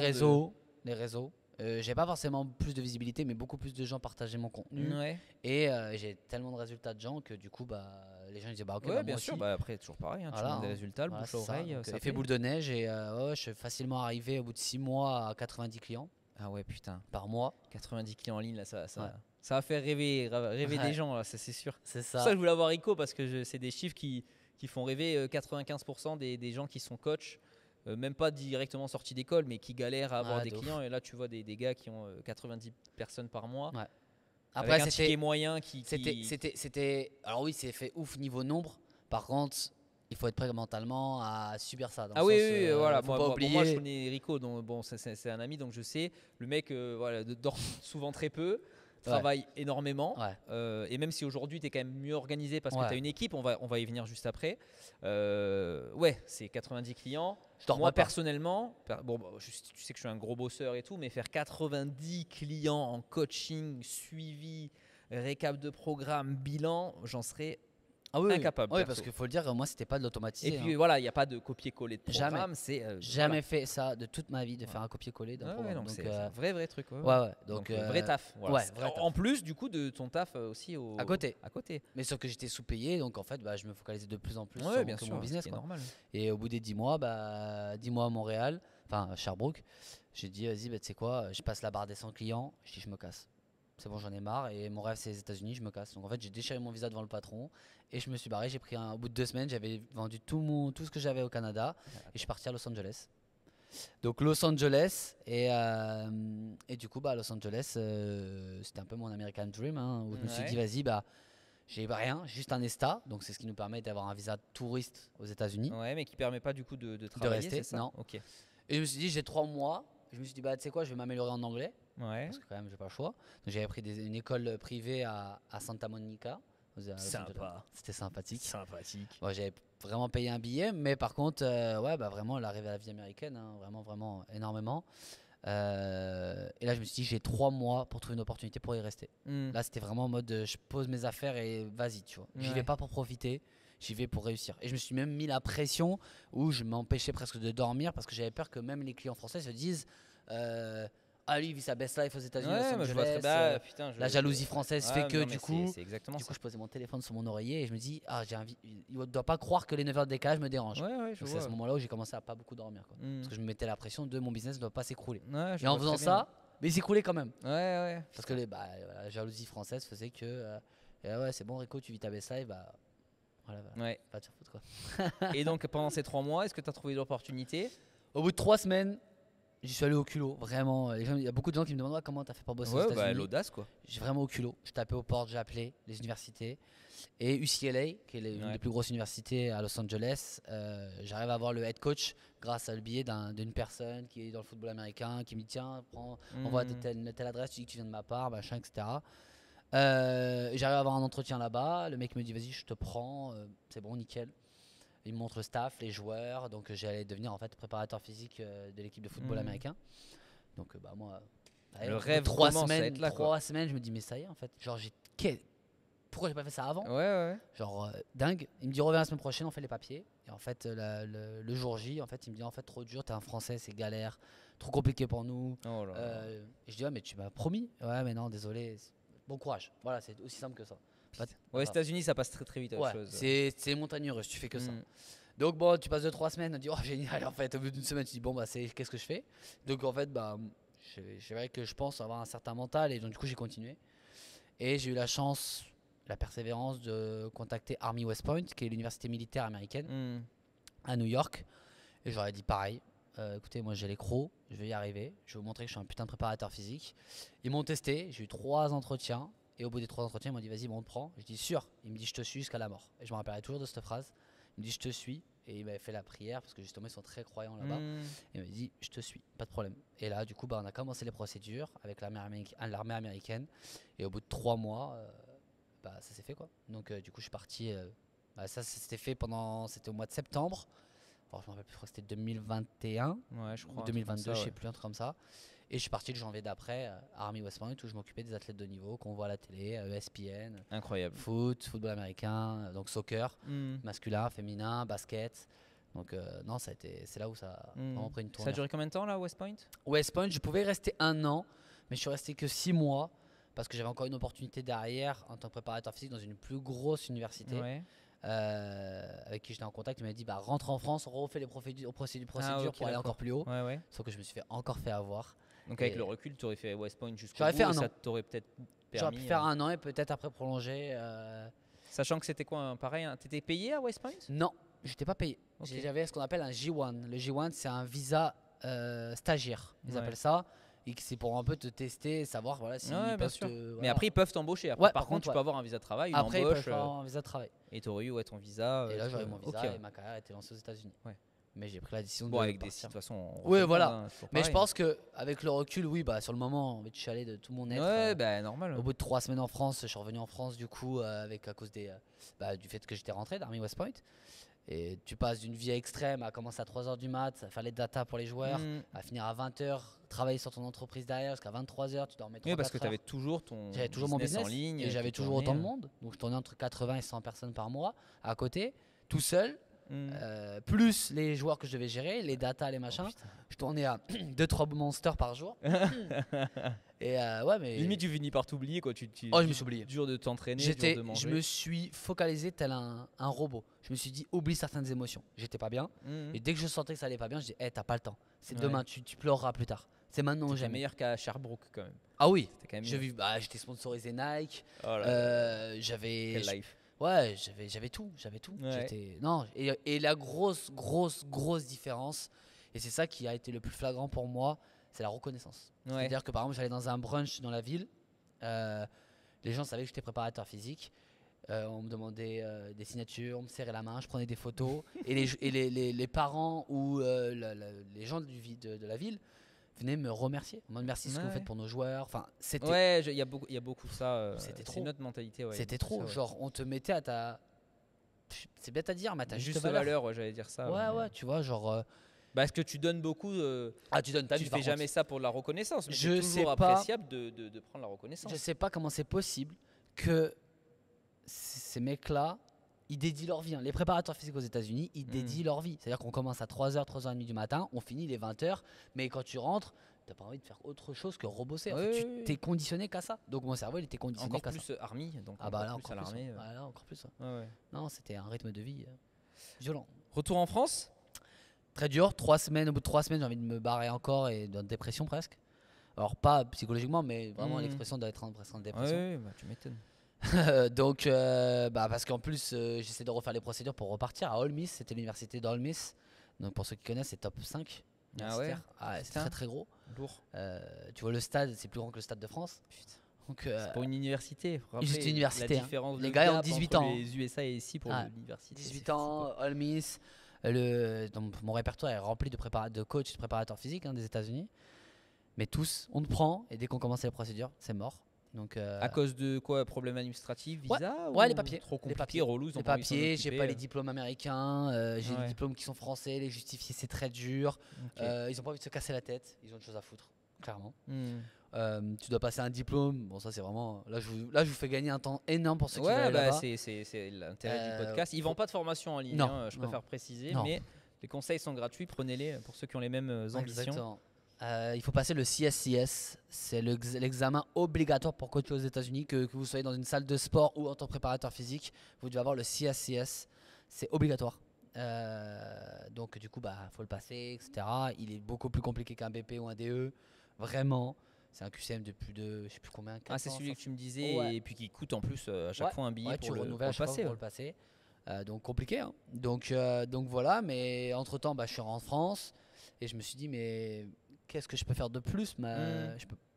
réseaux. J'ai pas forcément plus de visibilité, mais beaucoup plus de gens partageaient mon contenu. Ouais. Et j'ai tellement de résultats de gens que du coup, les gens disaient ok, ouais, bah, bien moi sûr. aussi. Bah, après, toujours pareil. Tu Voilà, demandes des résultats, le voilà, bouche à c'est ça. oreille. Donc, Ça effet boule de neige et je suis facilement arrivé au bout de 6 mois à 90 clients Ah ouais, putain. par mois. 90 clients en ligne, là, ça Ouais. va faire rêver Ouais. des gens, là, ça c'est sûr. C'est C'est pour ça ça. que je voulais avoir Rico parce que c'est des chiffres qui font rêver 95% des gens qui sont coachs, même pas directement sortis d'école, mais qui galèrent à avoir Ouais, des de ouf. clients. Et là, tu vois des gars qui ont 90 personnes par mois. Ouais. Après, avec un ticket moyen qui. C'était. Alors oui, c'est fait ouf niveau nombre. Par contre, il faut être prêt mentalement à subir ça. Dans Ah le oui, sens, oui, voilà. faut Moi, pas moi, oublier. moi, je connais Rico, donc bon, c'est un ami, donc je sais. Le mec, voilà, dort souvent très peu, travaille énormément. Ouais. Et même si aujourd'hui, tu es quand même mieux organisé parce que Ouais. tu as une équipe, on va y venir juste après. Ouais, c'est 90 clients. Je dors Moi, pas. personnellement, bon, tu sais que je suis un gros bosseur et tout, mais faire 90 clients en coaching, suivi, récap de programme, bilan, j'en serais Ah oui, incapable. Oui, perso. parce qu'il faut le dire, moi, c'était pas de l'automatisé. Et puis voilà, il n'y a pas de copier-coller de Jamais. programme. C'est Jamais fait ça de toute ma vie, de faire un copier-coller d'un Ouais, programme. donc Donc, c'est un vrai truc. ouais. Donc, vrai taf. Voilà. ouais, vrai taf. En plus du coup de ton taf aussi à côté. À côté. Mais sauf que j'étais sous-payé, donc en fait, je me focalisais de plus en plus Ouais, sur bien que sûr, mon business. c'est Quoi. normal. Et au bout des 10 mois, 10 mois à Montréal, enfin Sherbrooke, j'ai dit, vas-y, tu sais quoi, je passe la barre des 100 clients, je dis, je me casse. C'est bon, j'en ai marre. Et mon rêve, c'est les États-Unis, je me casse. Donc en fait, j'ai déchiré mon visa devant le patron et je me suis barré. J'ai pris au bout de 2 semaines, j'avais vendu tout ce que j'avais au Canada et je suis parti à Los Angeles. Donc Los Angeles et du coup, Los Angeles, c'était un peu mon American Dream hein, où je me suis dit, vas-y, j'ai rien, juste un ESTA, donc c'est ce qui nous permet d'avoir un visa touriste aux États-Unis. Ouais, mais qui permet pas du coup de travailler, rester, c'est ça non. Ok. Et je me suis dit, j'ai 3 mois. Je me suis dit, tu sais quoi, je vais m'améliorer en anglais. Ouais. Parce que quand même, j'ai pas le choix. Donc j'avais pris une école privée à Santa Monica. Sympa. C'était sympathique. Sympathique. Bon, j'avais vraiment payé un billet, mais par contre, vraiment l'arrivée à la vie américaine, hein, vraiment énormément. Et là, je me suis dit, j'ai 3 mois pour trouver une opportunité pour y rester. Là, c'était vraiment en mode, je pose mes affaires et vas-y, tu vois. J'y vais pas pour profiter, j'y vais pour réussir. Et je me suis même mis la pression où je m'empêchais presque de dormir parce que j'avais peur que même les clients français se disent. Lui, il vit sa best life aux États-Unis, Los Angeles. La jalousie française fait que du coup, je posais mon téléphone sur mon oreiller et je me dis, il ne doit pas croire que les 9 heures de décalage me dérangent. C'est à ce moment-là où j'ai commencé à pas beaucoup dormir. Quoi. Parce que je me mettais la pression de mon business ne doit pas s'écrouler. Et en faisant ça, mais il s'écroulait quand même. Parce que la jalousie française faisait que, c'est bon, Rico, tu vis ta best life, pas de foutre quoi. Et donc pendant ces 3 mois, est-ce que tu as trouvé l'opportunité? Au bout de 3 semaines, j'y suis allé au culot, vraiment. Il y a beaucoup de gens qui me demandent comment t'as fait pour bosser aux États-Unis. L'audace quoi. J'ai vraiment au culot. Je tapais aux portes, j'ai appelé les universités. Et UCLA, qui est une des plus grosses universités à Los Angeles, j'arrive à avoir le head coach grâce à le billet d'une personne qui est dans le football américain, qui me dit tiens, envoie telle adresse, tu dis que tu viens de ma part, machin, etc. J'arrive à avoir un entretien là-bas. Le mec me dit vas-y, je te prends, c'est bon, nickel. Il me montre le staff, les joueurs, donc j'allais devenir en fait préparateur physique de l'équipe de football américain. Donc moi, le rêve 3 commence à semaines, être là, 3 semaines, je me dis mais ça y est en fait, genre pourquoi j'ai pas fait ça avant? Genre dingue. Il me dit reviens la semaine prochaine, on fait les papiers. Et en fait le jour J, en fait il me dit en fait trop dur, t'es un Français, c'est galère, trop compliqué pour nous. Et je dis mais tu m'as promis. Ouais mais non désolé. Bon courage. Voilà, c'est aussi simple que ça. Aux États-Unis, ça passe très très vite. C'est montagne russe, tu fais que ça. Donc bon, tu passes 2-3 semaines, on dit oh génial. En fait, au bout d'une semaine, tu dis bon qu'est-ce que je fais? Donc en fait, c'est vrai que je pense avoir un certain mental et donc du coup j'ai continué. Et j'ai eu la chance, la persévérance de contacter Army West Point, qui est l'université militaire américaine à New York. Et je leur ai dit pareil. Écoutez, moi j'ai les crocs, je vais y arriver. Je vais vous montrer que je suis un putain de préparateur physique. Ils m'ont testé, j'ai eu 3 entretiens. Et au bout des 3 entretiens, ils m'ont dit vas-y, on te prend. Je dis sûr. Il me dit je te suis jusqu'à la mort. Et je me rappellerai toujours de cette phrase. Il me dit je te suis. Et il m'avait fait la prière parce que justement ils sont très croyants là-bas. Et il m'a dit je te suis, pas de problème. Et là, du coup, on a commencé les procédures avec l'armée américaine. Et au bout de 3 mois, ça s'est fait quoi. Donc du coup, je suis parti. Ça c'était fait c'était au mois de septembre. Alors, je me rappelle plus, je crois que c'était 2021 je crois, ou 2022, je sais plus, un truc comme ça. Et je suis parti le janvier d'après à Army West Point où je m'occupais des athlètes de niveau qu'on voit à la télé, ESPN, Incroyable. football américain, donc soccer, masculin, féminin, basket. Donc non, c'est là où ça a vraiment pris une Ça a tournure. duré combien de temps là, West Point? West Point, je pouvais rester 1 an, mais je suis resté que 6 mois parce que j'avais encore une opportunité derrière en tant que préparateur physique dans une plus grosse université. Ouais. Avec qui j'étais en contact. Il m'a dit rentre en France, on refait les procédures Ok, pour aller encore plus haut. Ouais. Sauf que je me suis encore fait avoir. Donc avec Et- le recul, tu aurais fait West Point jusqu'au J'aurais bout fait et 1 ça an. t'aurait peut-être J'aurais permis. pu faire 1 an et peut-être après prolonger. Sachant que c'était quoi, pareil, t'étais payé à West Point? Non, j'étais pas payé. Ok. J'avais ce qu'on appelle un J1. Le J1, c'est un visa stagiaire. Ils Ouais. appellent ça. Et que c'est pour un peu te tester et savoir voilà, si Ouais, ils bien peuvent sûr. te. Mais Voilà. après, ils peuvent t'embaucher. Après, Ouais, par par contre, contre, tu peux avoir un visa de travail, une Après, ils embauche. peuvent avoir un visa de travail. Et tu aurais eu ton visa. Et là, j'aurais mon visa ok. et ma carrière était lancée aux États-Unis. Ouais. Mais j'ai pris la décision Bon, de avec des partir. sites, de toute façon. on Ouais, refait voilà. le monde, hein, c'est toujours Mais je pareil. pense qu'avec le recul, oui, sur le moment, en fait, je suis allé de tout mon être. Ouais, bah normal. Au bout de 3 semaines en France, je suis revenu en France du coup à cause du fait que j'étais rentré d'Army West Point. Et tu passes d'une vie extrême à commencer à 3h du mat, à faire les data pour les joueurs, à finir à 20h, travailler sur ton entreprise derrière jusqu'à 23h, tu dormais 3 Oui, parce que tu avais heures. toujours ton J'avais toujours mon business en ligne. et j'avais qui toujours tournait, autant de monde. Donc je tournais entre 80 et 100 personnes par mois à côté, tout seul, plus les joueurs que je devais gérer, les data, les machins. Je tournais à 2-3 monsters par jour. Et ouais, mais. Limite, tu finis par t'oublier quoi. Oh, je me suis oublié. Dur de t'entraîner, dur de Je manger. me suis focalisé tel un robot. Je me suis dit, oublie certaines émotions. J'étais pas bien. Et dès que je sentais que ça allait pas bien, je dis, hey, t'as pas le temps. C'est Ouais. demain, tu pleureras plus tard. C'est maintenant ou T'étais jamais. meilleur qu'à Sherbrooke quand même. Ah oui, C'était quand même mieux. j'étais sponsorisé Nike. Oh là là, J'avais. quelle life. Ouais, j'avais tout. Ouais. Non, et la grosse différence, et c'est ça qui a été le plus flagrant pour moi, c'est la reconnaissance. Ouais. C'est-à-dire que par exemple, j'allais dans un brunch dans la ville, les gens savaient que j'étais préparateur physique. On me demandait des signatures, on me serrait la main, je prenais des photos. Et les parents ou les gens de la ville venaient me remercier. On m'a merci ce que vous Ouais. faites pour nos joueurs. Enfin, c'était Ouais, il y a beaucoup de ça. C'était C'est trop. une autre mentalité. Ouais, c'était il y a beaucoup trop. de ça, Genre, on te mettait à ta. C'est bête à dire, mais à ta ouais. juste Juste valeur. valeur, ouais, j'allais dire ça. Ouais, tu vois, genre. Parce que tu donnes beaucoup. Tu donnes ta Tu vie. fais par contre. jamais ça pour de la reconnaissance. Mais Je c'est sais toujours pas. appréciable de prendre la reconnaissance. Je sais pas comment c'est possible que ces mecs-là, ils dédient leur vie. Les préparateurs physiques aux États-Unis, ils dédient leur vie. C'est-à-dire qu'on commence à 3h, 3h30 du matin, on finit les 20h, mais quand tu rentres, t'as pas envie de faire autre chose que rebosser. En fait, Oui, tu oui. t'es conditionné qu'à ça. Donc mon cerveau, il était conditionné Encore qu'à ça. plus Army. Donc Ah bah là, encore plus à encore plus. l'armée. Ouais, là, encore plus. Ouais, ouais. Non, c'était un rythme de vie violent. Retour en France. Très dur, 3 semaines, au bout de 3 semaines, j'ai envie de me barrer encore et dans dépression presque. Alors pas psychologiquement, mais vraiment l'expression d'être en dépression. Ouais, bah, tu m'étonnes. Donc, parce qu'en plus, j'essaie de refaire les procédures pour repartir à Ole Miss. C'était l'université d'Ole Miss. Donc, pour ceux qui connaissent, c'est top 5. Ah ouais. C'est Putain. très très gros. Lourd. Tu vois, le stade, c'est plus grand que le stade de France. Donc, C'est pour une université. faut juste rappeler une université, La hein. différence Les de gars ont gap 18 entre ans. Les USA et ici pour Ah, l'université. 18 c'est fou, ans, quoi. Ole Miss. Donc, mon répertoire est rempli de coachs, de préparateurs physiques des États-Unis. Mais tous, on te prend et dès qu'on commence les procédures, c'est mort. Donc, À cause de quoi? Problème administratif, visa ouais, ou les papiers. Trop Les compliqué, papiers. relou. ils ont les pas envie de s'en papiers, j'ai occuper, pas les diplômes américains, j'ai Ouais. les diplômes qui sont français, les justifier c'est très dur. Ok. Ils ont pas envie de se casser la tête, ils ont autre chose à foutre, clairement. Hmm. Tu dois passer un diplôme, bon ça c'est vraiment, là je vous fais gagner un temps énorme pour ceux qui veulent Ouais, aller bah, là-bas. c'est l'intérêt du podcast. Ils vendent pas de formation en ligne, Non, je non. préfère préciser, Non. mais les conseils sont gratuits. Prenez-les pour ceux qui ont les mêmes ambitions. Exactement. Il faut passer le CSCS, c'est l'examen obligatoire pour coacher aux États-Unis, que vous soyez dans une salle de sport ou en tant que préparateur physique, vous devez avoir le CSCS, c'est obligatoire. Donc du coup, faut le passer, etc. Il est beaucoup plus compliqué qu'un BP ou un DE, vraiment. C'est un QCM de plus de, je sais plus combien. Ah, c'est 400, celui que tu me disais, Ouais. et puis qui coûte en plus à chaque Ouais. fois un billet Ouais, pour tu le renouvelles à chaque fois passer. pour le passer. Donc compliqué. Hein. Donc voilà, mais entre temps, je suis en France et je me suis dit, mais qu'est-ce que je peux faire de plus?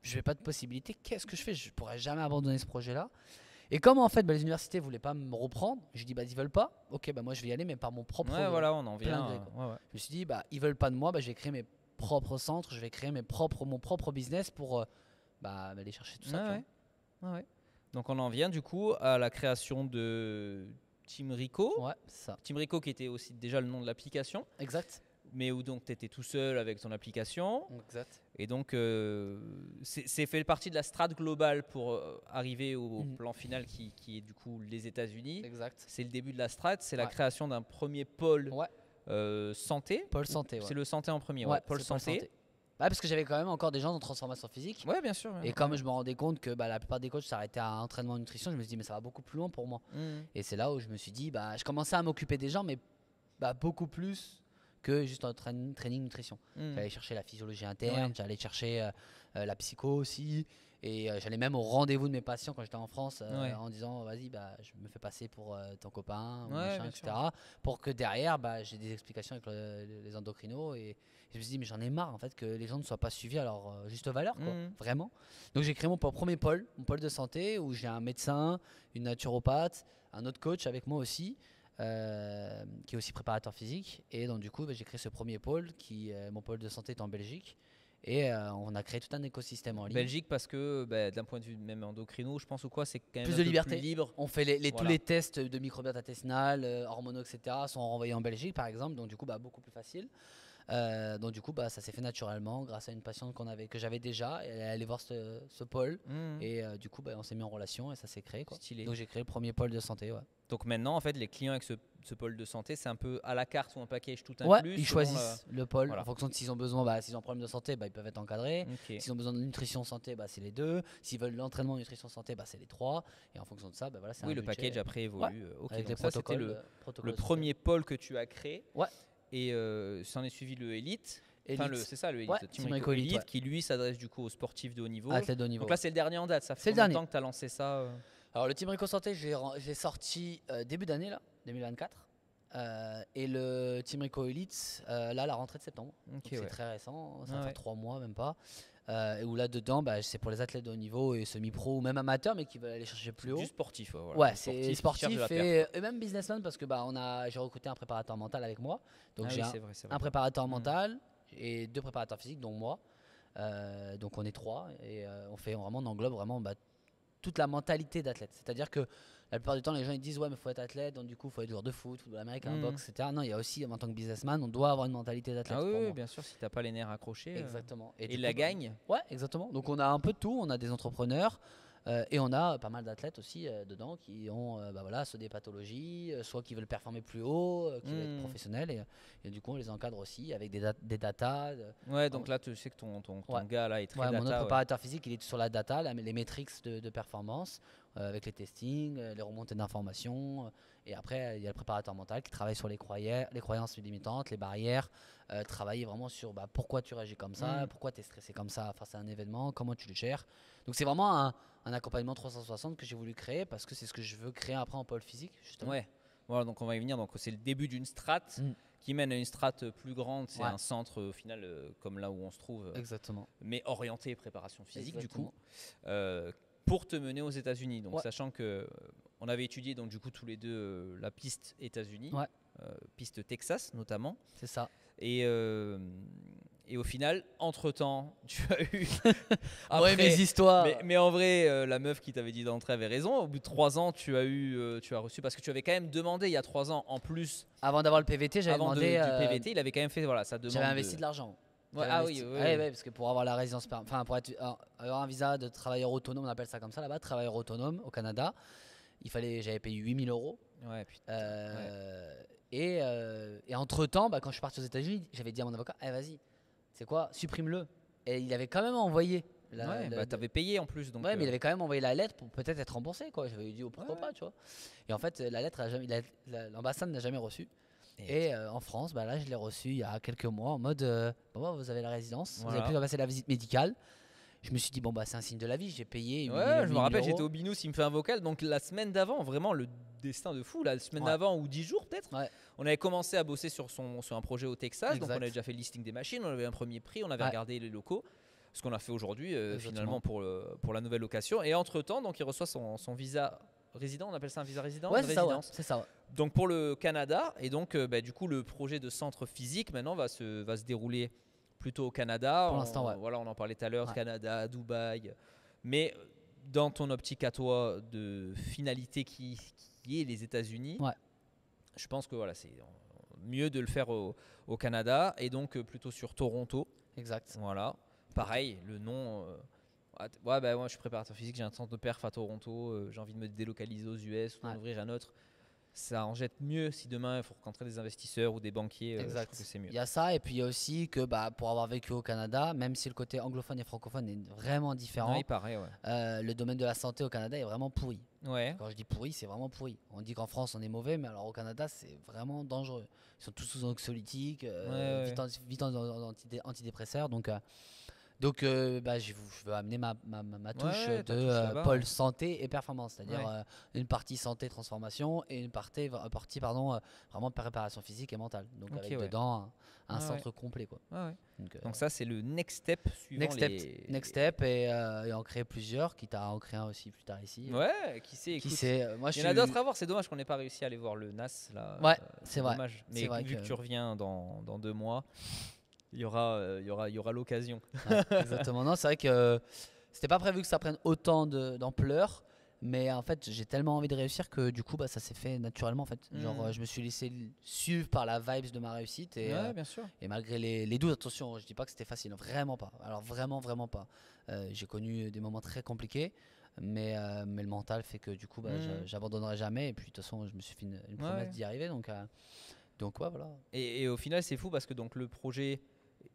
Je n'ai pas de possibilité. Qu'est-ce que je fais? Je pourrais jamais abandonner ce projet-là. Et comme en fait, les universités voulaient pas me reprendre, je dis, ils veulent pas. Ok, moi je vais y aller, mais par mon propre. Ouais, voilà, on en plein vient. gré, quoi. Ouais. Je me suis dit, ils veulent pas de moi, je vais créer mes propres centres, je vais créer mon propre business pour aller chercher tout ça. tu vois. Ouais. Donc on en vient du coup à la création de Team Rico. Ouais, c'est ça. Team Rico qui était aussi déjà le nom de l'application. Exact. mais où donc tu étais tout seul avec ton application. Exact. Et donc, c'est fait partie de la strate globale pour arriver au plan final qui est du coup les États-Unis. Exact. C'est le début de la strate, c'est la Ouais. création d'un premier pôle santé. Pôle santé, ouais. C'est le santé en premier, Ouais, pôle c'est Pôle santé. santé. Ouais, parce que j'avais quand même encore des gens en transformation physique. Ouais, bien sûr. Et comme je me rendais compte que la plupart des coachs s'arrêtaient à entraînement nutrition, je me suis dit mais ça va beaucoup plus loin pour moi. Et c'est là où je me suis dit je commençais à m'occuper des gens, mais beaucoup plus que juste en training nutrition. J'allais chercher la physiologie interne, j'allais chercher la psycho aussi, et j'allais même au rendez-vous de mes patients quand j'étais en France en disant vas-y je me fais passer pour ton copain ou machin, etc. Pour que derrière j'ai des explications avec les endocrinos, et je me suis dit mais j'en ai marre en fait que les gens ne soient pas suivis à leur juste valeur, quoi, vraiment. Donc j'ai créé mon premier pôle, mon pôle de santé, où j'ai un médecin, une naturopathe, un autre coach avec moi aussi, qui est aussi préparateur physique. Et donc du coup j'ai créé ce premier pôle mon pôle de santé est en Belgique, et on a créé tout un écosystème en ligne. Belgique, parce que d'un point de vue même endocrino, je pense, ou quoi, c'est quand même plus un de peu liberté, plus libre. on fait tous les tests de microbiote intestinal, hormonaux, etc. sont renvoyés en Belgique par exemple, donc du coup beaucoup plus facile. Donc du coup ça s'est fait naturellement grâce à une patiente que j'avais déjà, et elle est allée voir ce pôle, et du coup on s'est mis en relation et ça s'est créé, quoi. Stylé. Donc j'ai créé le premier pôle de santé. Donc maintenant en fait les clients avec ce pôle de santé, c'est un peu à la carte ou un package tout inclus. Ils choisissent le pôle en fonction de s'ils ont besoin, s'ils ont un problème de santé ils peuvent être encadrés, s'ils ont besoin de nutrition santé c'est les 2, s'ils veulent l'entraînement nutrition santé c'est les 3, et en fonction de ça c'est le package après évolue. Avec donc les ça c'était le premier pôle que tu as créé. Et s'en est suivi le Elite. Enfin, c'est ça le Elite, le Team Rico Elite, qui lui s'adresse du coup aux sportifs de haut niveau. Athlètes de haut niveau. Donc là c'est le dernier en date, ça fait combien de temps que tu as lancé ça Alors le Team Rico Santé, j'ai sorti début d'année là, 2024. Et le Team Rico Elite, la rentrée de septembre. C'est très récent, ça fait 3 mois même pas. Où là dedans c'est pour les athlètes de haut niveau et semi-pro ou même amateurs, mais qui veulent aller chercher plus haut. Du sportif, c'est sportif et même businessman, parce que j'ai recruté un préparateur mental avec moi. Donc j'ai un préparateur mental et 2 préparateurs physiques dont moi. Donc on est 3, et on englobe vraiment toute la mentalité d'athlète. C'est-à-dire que la plupart du temps les gens ils disent mais faut être athlète, donc du coup faut être joueur de foot, football américain, boxe, etc. Non, il y a aussi, en tant que businessman, on doit avoir une mentalité d'athlète. Oui, bien sûr, si t'as pas les nerfs accrochés. Exactement. Et la gagne. Ouais, exactement. Donc on a un peu de tout, on a des entrepreneurs. Et on a pas mal d'athlètes aussi dedans qui ont soit des pathologies, soit qui veulent performer plus haut, qui veulent être professionnels, et du coup on les encadre aussi avec des datas. Donc là tu sais que ton gars là est très data. Mon autre préparateur physique il est sur la data, les métriques de performance, avec les testings, les remontées d'informations. Et après il y a le préparateur mental qui travaille sur les croyances limitantes, les barrières, travailler vraiment sur pourquoi tu réagis comme ça, pourquoi tu es stressé comme ça face à un événement, comment tu le gères. Donc c'est vraiment un accompagnement 360 que j'ai voulu créer, parce que c'est ce que je veux créer après en pôle physique, justement. Voilà, donc on va y venir. Donc c'est le début d'une strate qui mène à une strate plus grande. C'est un centre au final comme là où on se trouve. Exactement. Mais orienté préparation physique. Exactement. Du coup. Pour te mener aux États-Unis. Donc sachant que on avait étudié donc du coup tous les deux la piste États-Unis, piste Texas notamment. C'est ça. Et au final, entre-temps, tu as eu… mes histoires. Mais en vrai, la meuf qui t'avait dit d'entrer avait raison. Au bout de 3 ans, tu as reçu… Parce que tu avais quand même demandé il y a 3 ans, en plus… Avant d'avoir le PVT, j'avais demandé… du PVT, il avait quand même fait sa demande. J'avais investi de l'argent. Oui, parce que pour avoir la résidence… Enfin, pour avoir un visa de travailleur autonome, on appelle ça comme ça là-bas, travailleur autonome au Canada, j'avais payé 8 000 €. Ouais, putain. Et entre-temps, quand je suis parti aux États-Unis, j'avais dit à mon avocat, vas-y, c'est quoi, supprime-le. Et il avait quand même envoyé. T'avais payé en plus. Donc mais il avait quand même envoyé la lettre pour peut-être être remboursé, quoi. J'avais dit pourquoi pas, tu vois. Et en fait, la lettre, l'ambassade n'a jamais reçu. Et en France, là, je l'ai reçu il y a quelques mois en mode vous avez la résidence, vous avez pu passer la visite médicale. Je me suis dit, c'est un signe de la vie, j'ai payé. Je me rappelle, j'étais au Binous, il me fait un vocal. Donc la semaine d'avant, vraiment le destin de fou, la semaine d'avant ou 10 jours peut-être, on avait commencé à bosser sur un projet au Texas. Donc on avait déjà fait le listing des machines, on avait un premier prix, on avait regardé les locaux. Ce qu'on a fait aujourd'hui finalement pour la nouvelle location. Et entre-temps, donc il reçoit son visa résident, on appelle ça un visa résident, c'est ça. Donc pour le Canada, et donc du coup le projet de centre physique maintenant va se dérouler plutôt au Canada. Pour l'instant, voilà, on en parlait tout à l'heure, Canada, Dubaï. Mais dans ton optique à toi de finalité qui est les États-Unis, je pense que mieux de le faire au Canada et donc plutôt sur Toronto. Exact. Voilà. Pareil, le nom. Ouais, bah, moi je suis préparateur physique, j'ai un centre de perf à Toronto, j'ai envie de me délocaliser aux US ou d'en ouvrir un autre. Ça en jette mieux si demain il faut rencontrer des investisseurs ou des banquiers. Je trouve que c'est mieux. Il y a ça, et puis il y a aussi que pour avoir vécu au Canada, même si le côté anglophone et francophone est vraiment différent, Ouais, il paraît, ouais. le domaine de la santé au Canada est vraiment pourri. Ouais. Quand je dis pourri, c'est vraiment pourri. On dit qu'en France on est mauvais, mais alors au Canada c'est vraiment dangereux. Ils sont tous sous anxiolytiques, vite antidépresseurs. Donc, je veux amener ma touche de pôle santé et performance, c'est-à-dire une partie santé transformation et une partie vraiment préparation physique et mentale. Donc avec dedans un centre complet, quoi. Donc ça c'est le next step suivant next step et en créer plusieurs, quitte à en créer un aussi plus tard ici. Ouais, qui sait. Moi, il y en a d'autres à voir. C'est dommage qu'on n'ait pas réussi à aller voir le NAS là. Ouais, c'est vrai. Dommage. Mais vu que tu reviens dans 2 mois. Il y aura l'occasion. Ouais, exactement. Non, c'est vrai que c'était pas prévu que ça prenne autant d'ampleur, mais en fait, j'ai tellement envie de réussir que du coup, ça s'est fait naturellement. En fait, je me suis laissé suivre par la vibes de ma réussite et, bien sûr. Et malgré les doutes, attention, je dis pas que c'était facile, vraiment pas. Alors vraiment, vraiment pas. J'ai connu des moments très compliqués. Mais le mental fait que du coup, j'abandonnerai jamais. Et puis de toute façon, je me suis fait une promesse d'y arriver. Donc ouais, voilà. Et au final, c'est fou parce que donc le projet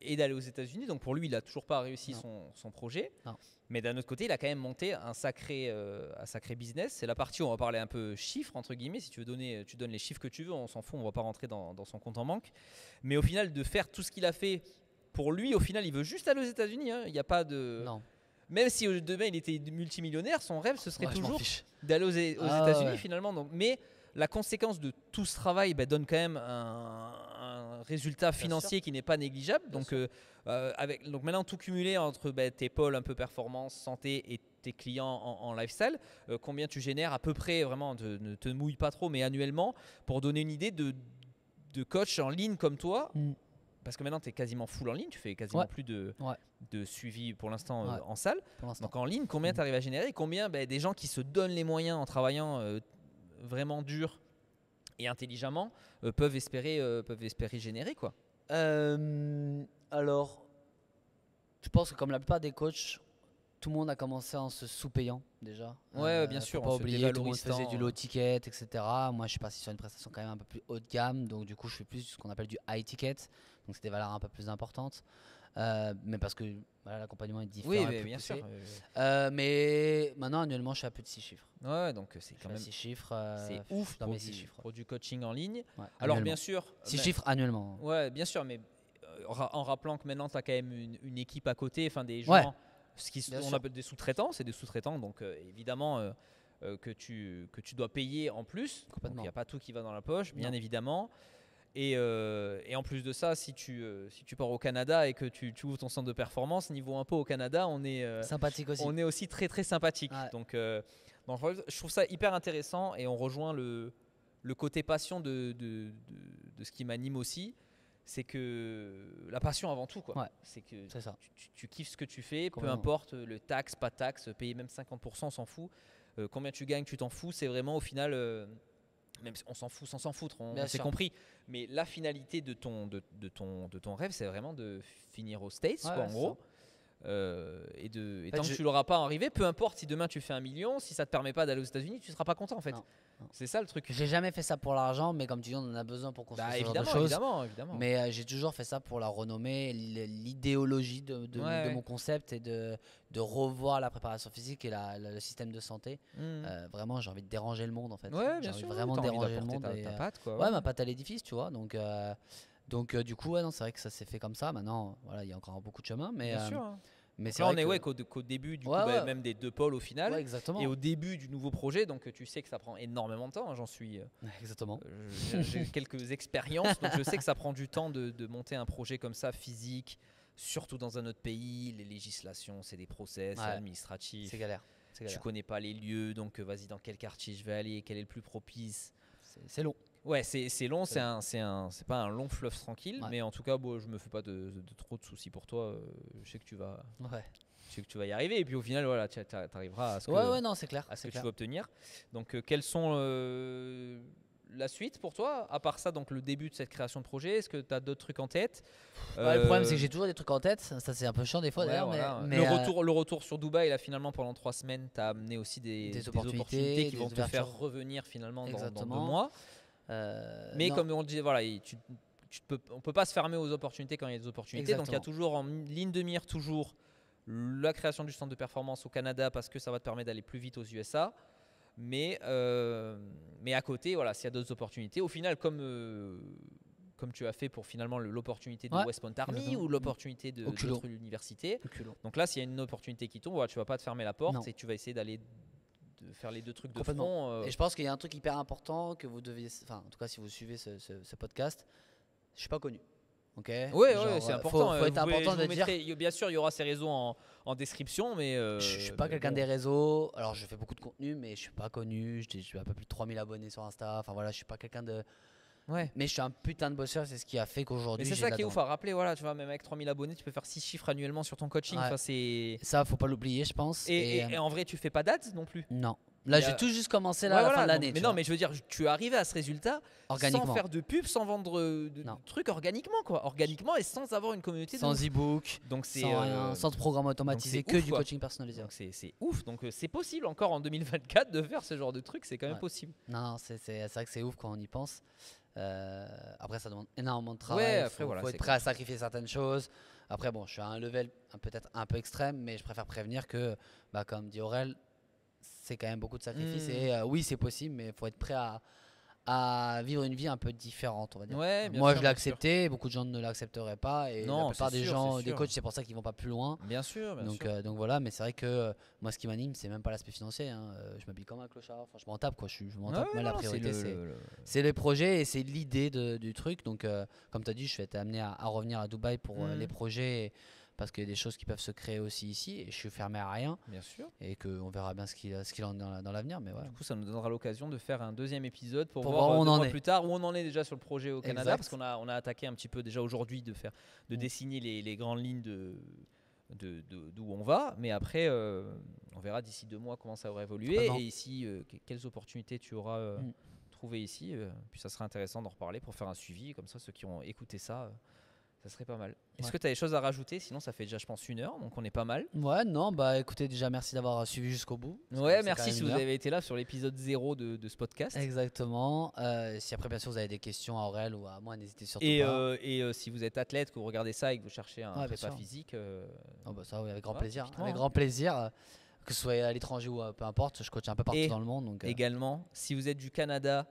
et d'aller aux États-Unis. Donc pour lui, il n'a toujours pas réussi son projet. Non. Mais d'un autre côté, il a quand même monté un sacré business. C'est la partie où on va parler un peu chiffres, entre guillemets. Si tu veux donner, tu donnes les chiffres que tu veux, on s'en fout, on ne va pas rentrer dans son compte en banque. Mais au final, de faire tout ce qu'il a fait, pour lui, au final, il veut juste aller aux États-Unis. Il n'y a pas de... Non. Même si demain, il était multimillionnaire, son rêve, ce serait toujours d'aller aux États-Unis, finalement. Donc, mais la conséquence de tout ce travail donne quand même un résultat financier qui n'est pas négligeable. Donc maintenant, tout cumulé entre tes pôles un peu performance, santé et tes clients en lifestyle, combien tu génères à peu près, vraiment, ne te mouille pas trop, mais annuellement, pour donner une idée de coach en ligne comme toi. Parce que maintenant, tu es quasiment full en ligne, tu fais quasiment plus de suivi pour l'instant en salle. Donc en ligne, combien tu arrives à générer et combien des gens qui se donnent les moyens en travaillant vraiment dur et intelligemment peuvent espérer générer, quoi. Alors, je pense que comme la plupart des coachs, tout le monde a commencé en se sous-payant déjà. Ouais, bien sûr. Faut pas oublier, tout le monde faisait du low ticket, etc. Moi, je suis passé sur une prestation quand même un peu plus haut de gamme. Donc, du coup, je fais plus ce qu'on appelle du high ticket. Donc, c'est des valeurs un peu plus importantes. Mais parce que l'accompagnement est différent. Oui, bien sûr. Mais maintenant, annuellement, je suis à plus de 6 chiffres. Ouais, donc c'est quand même 6 chiffres. C'est ouf dans mes 6 chiffres. Pour du coaching en ligne. Ouais, alors, bien sûr. 6 chiffres annuellement. Ouais, bien sûr. Mais en rappelant que maintenant, tu as quand même une équipe à côté, enfin des gens. Ouais. On appelle des sous-traitants, c'est des sous-traitants, donc évidemment que tu dois payer en plus. Il n'y a pas tout qui va dans la poche, bien évidemment. Et en plus de ça, si tu pars au Canada et que tu ouvres ton centre de performance, niveau impôt au Canada, on est sympathique aussi. On est aussi très très sympathique. Ouais. Donc, je trouve ça hyper intéressant et on rejoint le côté passion de ce qui m'anime aussi. C'est que la passion avant tout, quoi. Ouais, c'est que ça. Tu kiffes ce que tu fais, peu importe le taxe, pas taxe, payer même 50%, on s'en fout. Combien tu gagnes, tu t'en fous. C'est vraiment au final, même si on s'en fout sans s'en foutre, on s'est compris. Mais la finalité de ton rêve, c'est vraiment de finir aux States, en gros. Et tant que tu l'auras pas arrivé, peu importe si demain tu fais 1 million, si ça te permet pas d'aller aux États-Unis, tu seras pas content en fait. Non. C'est ça le truc. J'ai jamais fait ça pour l'argent, mais comme tu dis, on en a besoin pour construire ce genre de choses. Évidemment. Mais j'ai toujours fait ça pour la renommée, l'idéologie de mon concept et de revoir la préparation physique et le système de santé. Vraiment, j'ai envie de déranger le monde en fait. Ouais, bien sûr. Vraiment déranger le monde. Ta patte, quoi. Ouais, ma patte à l'édifice, tu vois. Donc du coup, non, c'est vrai que ça s'est fait comme ça. Maintenant, il y a encore beaucoup de chemin, mais bien sûr. Mais là, on est qu'au début du coup, même des 2 pôles au final, exactement. Et au début du nouveau projet, donc tu sais que ça prend énormément de temps. J'en suis. Exactement. J'ai quelques expériences, donc je sais que ça prend du temps de monter un projet comme ça, physique, surtout dans un autre pays. Les législations, c'est des process administratifs. C'est galère. Tu connais pas les lieux, donc vas-y, dans quel quartier je vais aller, quel est le plus propice. C'est long. Ouais, c'est long, c'est pas un long fleuve tranquille, mais en tout cas, je me fais pas de trop de soucis pour toi. Je sais que tu vas, y arriver, et puis au final, voilà, tu arriveras à ce que, non, c'est clair, à ce que tu veux obtenir. Donc, quels sont la suite pour toi, à part ça, donc le début de cette création de projet, est-ce que tu as d'autres trucs en tête? Le problème, c'est que j'ai toujours des trucs en tête. Ça, c'est un peu chiant des fois, Ouais, d'ailleurs. voilà. Mais Le retour sur Dubaï, là, finalement, pendant 3 semaines, tu as amené aussi des opportunités qui des vont te faire ouvertures. revenir finalement dans 2 Exactement. mois. Mais non. comme on le disait, voilà, on peut pas se fermer aux opportunités quand il y a des opportunités. Donc il y a Exactement. toujours en ligne de mire toujours la création du centre de performance au Canada parce que ça va te permettre d'aller plus vite aux USA. Mais à côté, voilà, s'il y a d'autres opportunités, au final, comme tu as fait pour finalement l'opportunité de Ouais, West Point Army exactement. ou l'opportunité Au culot. d'autres universités. Au culot. Donc là, s'il y a une opportunité qui tombe, voilà, tu vas pas te fermer la porte Non. et tu vas essayer de faire les 2 trucs de Complètement. front. Et je pense qu'il y a un truc hyper important que vous deviez. Enfin, en tout cas, si vous suivez ce podcast, je suis pas connu. Ok. Ouais, Genre, c'est important. Faut être important de dire. Bien sûr, il y aura ces réseaux en description, mais Je suis pas mais quelqu'un bon. des réseaux. Alors, je fais beaucoup de contenu, mais je suis pas connu. Je suis un peu plus de 3000 abonnés sur Insta. Enfin voilà, je suis pas quelqu'un de. Ouais. Mais je suis un putain de bosseur. C'est ce qui a fait Mais qu'aujourd'hui. c'est j'ai ça de la qui est ouf demande. à rappeler. Voilà, tu vois, même avec 3000 abonnés, tu peux faire 6 chiffres annuellement sur ton coaching. Ouais. Enfin, c'est... Ça, faut pas l'oublier, je pense. Et en vrai, tu fais pas d'ads non plus. Non. Là, Il y a- j'ai tout juste commencé là, Ouais, à la voilà, fin de l'année. mais tu non, vois. mais je veux dire, tu es arrivé à ce résultat Organiquement. sans faire de pub, sans vendre de Non. trucs organiquement, quoi. Organiquement et sans avoir une communauté. de Sans ouf. e-book, Donc c'est sans rien, sans de programme automatisé, c'est que ouf, du quoi. coaching personnalisé. Donc c'est ouf. Donc c'est possible encore en 2024 de faire ce genre de truc. C'est quand même Ouais. possible. Non, c'est vrai que c'est ouf quand on y pense. Après, ça demande énormément de travail. Ouais, après, faut, voilà, faut c'est être prêt à sacrifier certaines choses. Après, bon, je suis à un level peut-être un peu extrême, mais je préfère prévenir que, bah, comme dit Aurel, c'est quand même beaucoup de sacrifices. Et oui, c'est possible, mais il faut être prêt à vivre une vie un peu différente, on va dire. Ouais, bien Moi, sûr, je l'ai bien accepté, beaucoup de gens ne l'accepteraient pas. Et Non, la plupart c'est des sûr, gens, c'est des sûr. coachs, c'est pour ça qu'ils vont pas plus loin. Bien sûr, bien sûr. Donc voilà, mais c'est vrai que moi, ce qui m'anime, c'est même pas l'aspect financier. Hein. Je m'habille comme un clochard. Enfin, je m'en tape, quoi. Je m'en tape. Ouais, Moi, non, la priorité, le- c'est les projets et c'est l'idée du truc. Donc, comme tu as dit, je vais être amené à revenir à Dubaï pour les projets parce qu'il y a des choses qui peuvent se créer aussi ici et je suis fermé à rien Bien sûr. et qu'on verra bien ce qu'il en est dans l'avenir. Mais ouais. Du coup, ça nous donnera l'occasion de faire un 2e épisode pour Pour voir voir où on 2 en mois est. plus tard où on en est déjà sur le projet au Canada, Exact. parce qu'on a attaqué un petit peu déjà aujourd'hui de dessiner les grandes lignes d'où on va, mais après on verra d'ici 2 mois comment ça aura évolué Complètement. et ici quelles opportunités tu auras trouvées ici. Puis ça serait intéressant d'en reparler pour faire un suivi, comme ça ceux qui ont écouté ça. Ça serait pas mal. Est-ce Ouais. que tu as des choses à rajouter? Sinon, ça fait déjà, je pense, 1 heure, donc on est pas mal. Ouais, non, bah écoutez, déjà merci d'avoir suivi jusqu'au bout. Ouais, C'est merci quand même si une vous heure. avez été là sur l'épisode 0 de ce podcast. Exactement. Si après, bien sûr, vous avez des questions à Aurel ou à moi, n'hésitez surtout Et, pas. si vous êtes athlète, que vous regardez ça et que vous cherchez un Ouais, bien prépa sûr. physique, Oh, bah, ça, oui, avec grand Ouais, plaisir. typiquement, Avec hein. grand plaisir. Que ce soit à l'étranger ou peu importe, je coach un peu partout Et dans le monde. Donc, également, si vous êtes du Canada,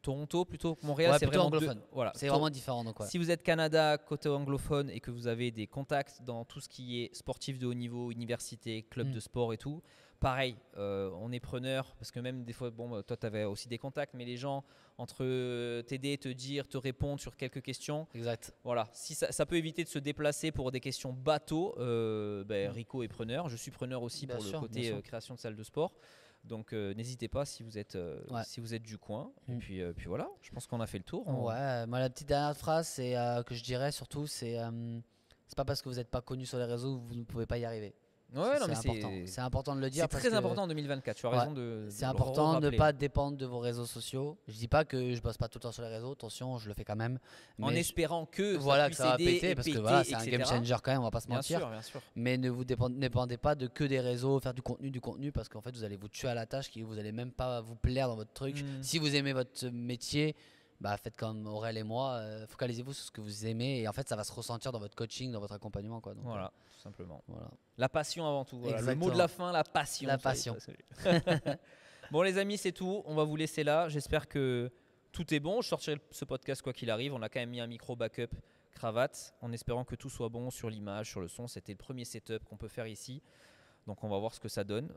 Toronto plutôt que Montréal, ouais, c'est plutôt vraiment anglophone. voilà. C'est vraiment différent. Donc, ouais. Si vous êtes Canada, côté anglophone, et que vous avez des contacts dans tout ce qui est sportif de haut niveau, université, club de sport et tout, pareil, on est preneur, parce que même des fois, bon, toi tu avais aussi des contacts, mais les gens, entre t'aider, te dire, te répondre sur quelques questions, Exact. voilà, si ça peut éviter de se déplacer pour des questions bateau, Rico est preneur, je suis preneur aussi Bien pour sûr, le côté bien sûr. création de salle de sport. Donc n'hésitez pas si vous êtes du coin. Et puis voilà, je pense qu'on a fait le tour. Ouais, moi la petite dernière phrase c'est que je dirais surtout, c'est pas parce que vous n'êtes pas connu sur les réseaux que vous ne pouvez pas y arriver. Ouais, non, mais important. C'est important de le dire. C'est parce très que important en 2024. Tu as raison de. C'est le important de ne rappeler. pas dépendre de vos réseaux sociaux. Je dis pas que je bosse pas tout le temps sur les réseaux. Attention, je le fais quand même. En espérant que voilà, ça que puisse ça va aider péter et parce que péter, voilà, c'est un etc. game changer quand même. On va pas se Bien mentir. sûr, bien sûr. Mais ne vous dépendez pas de que des réseaux, faire du contenu parce qu'en fait vous allez vous tuer à la tâche, vous allez même pas vous plaire dans votre truc. Si vous aimez votre métier, bah faites comme Aurel et moi, focalisez-vous sur ce que vous aimez et en fait ça va se ressentir dans votre coaching, dans votre accompagnement, quoi. Donc, voilà, tout simplement. Voilà. La passion avant tout. Voilà. Le Exactement. mot de la fin, la passion. La passion. Bon les amis, c'est tout. On va vous laisser là. J'espère que tout est bon. Je sortirai ce podcast quoi qu'il arrive. On a quand même mis un micro backup cravate en espérant que tout soit bon sur l'image, sur le son. C'était le premier setup qu'on peut faire ici. Donc on va voir ce que ça donne.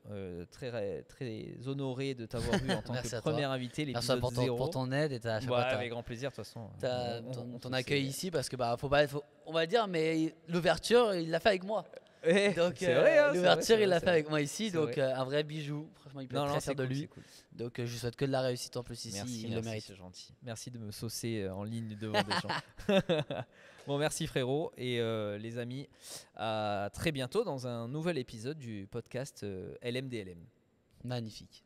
Très, très honoré de t'avoir vu en tant que premier invité, l'épisode 0. Pour ton aide et avec grand plaisir de toute façon. Ton accueil ici parce que bah on va le dire, mais l'ouverture il l'a fait avec moi. Donc c'est vrai, hein, l'ouverture il l'a fait vrai. avec moi ici, C'est donc vrai. un vrai bijou. Franchement il peut être très fier de lui. Cool. Donc je souhaite que de la réussite en plus ici. Merci, il le mérite. C'est gentil. Merci de me saucer en ligne devant des gens. Bon, merci frérot et les amis, à très bientôt dans un nouvel épisode du podcast LMDLM. Magnifique.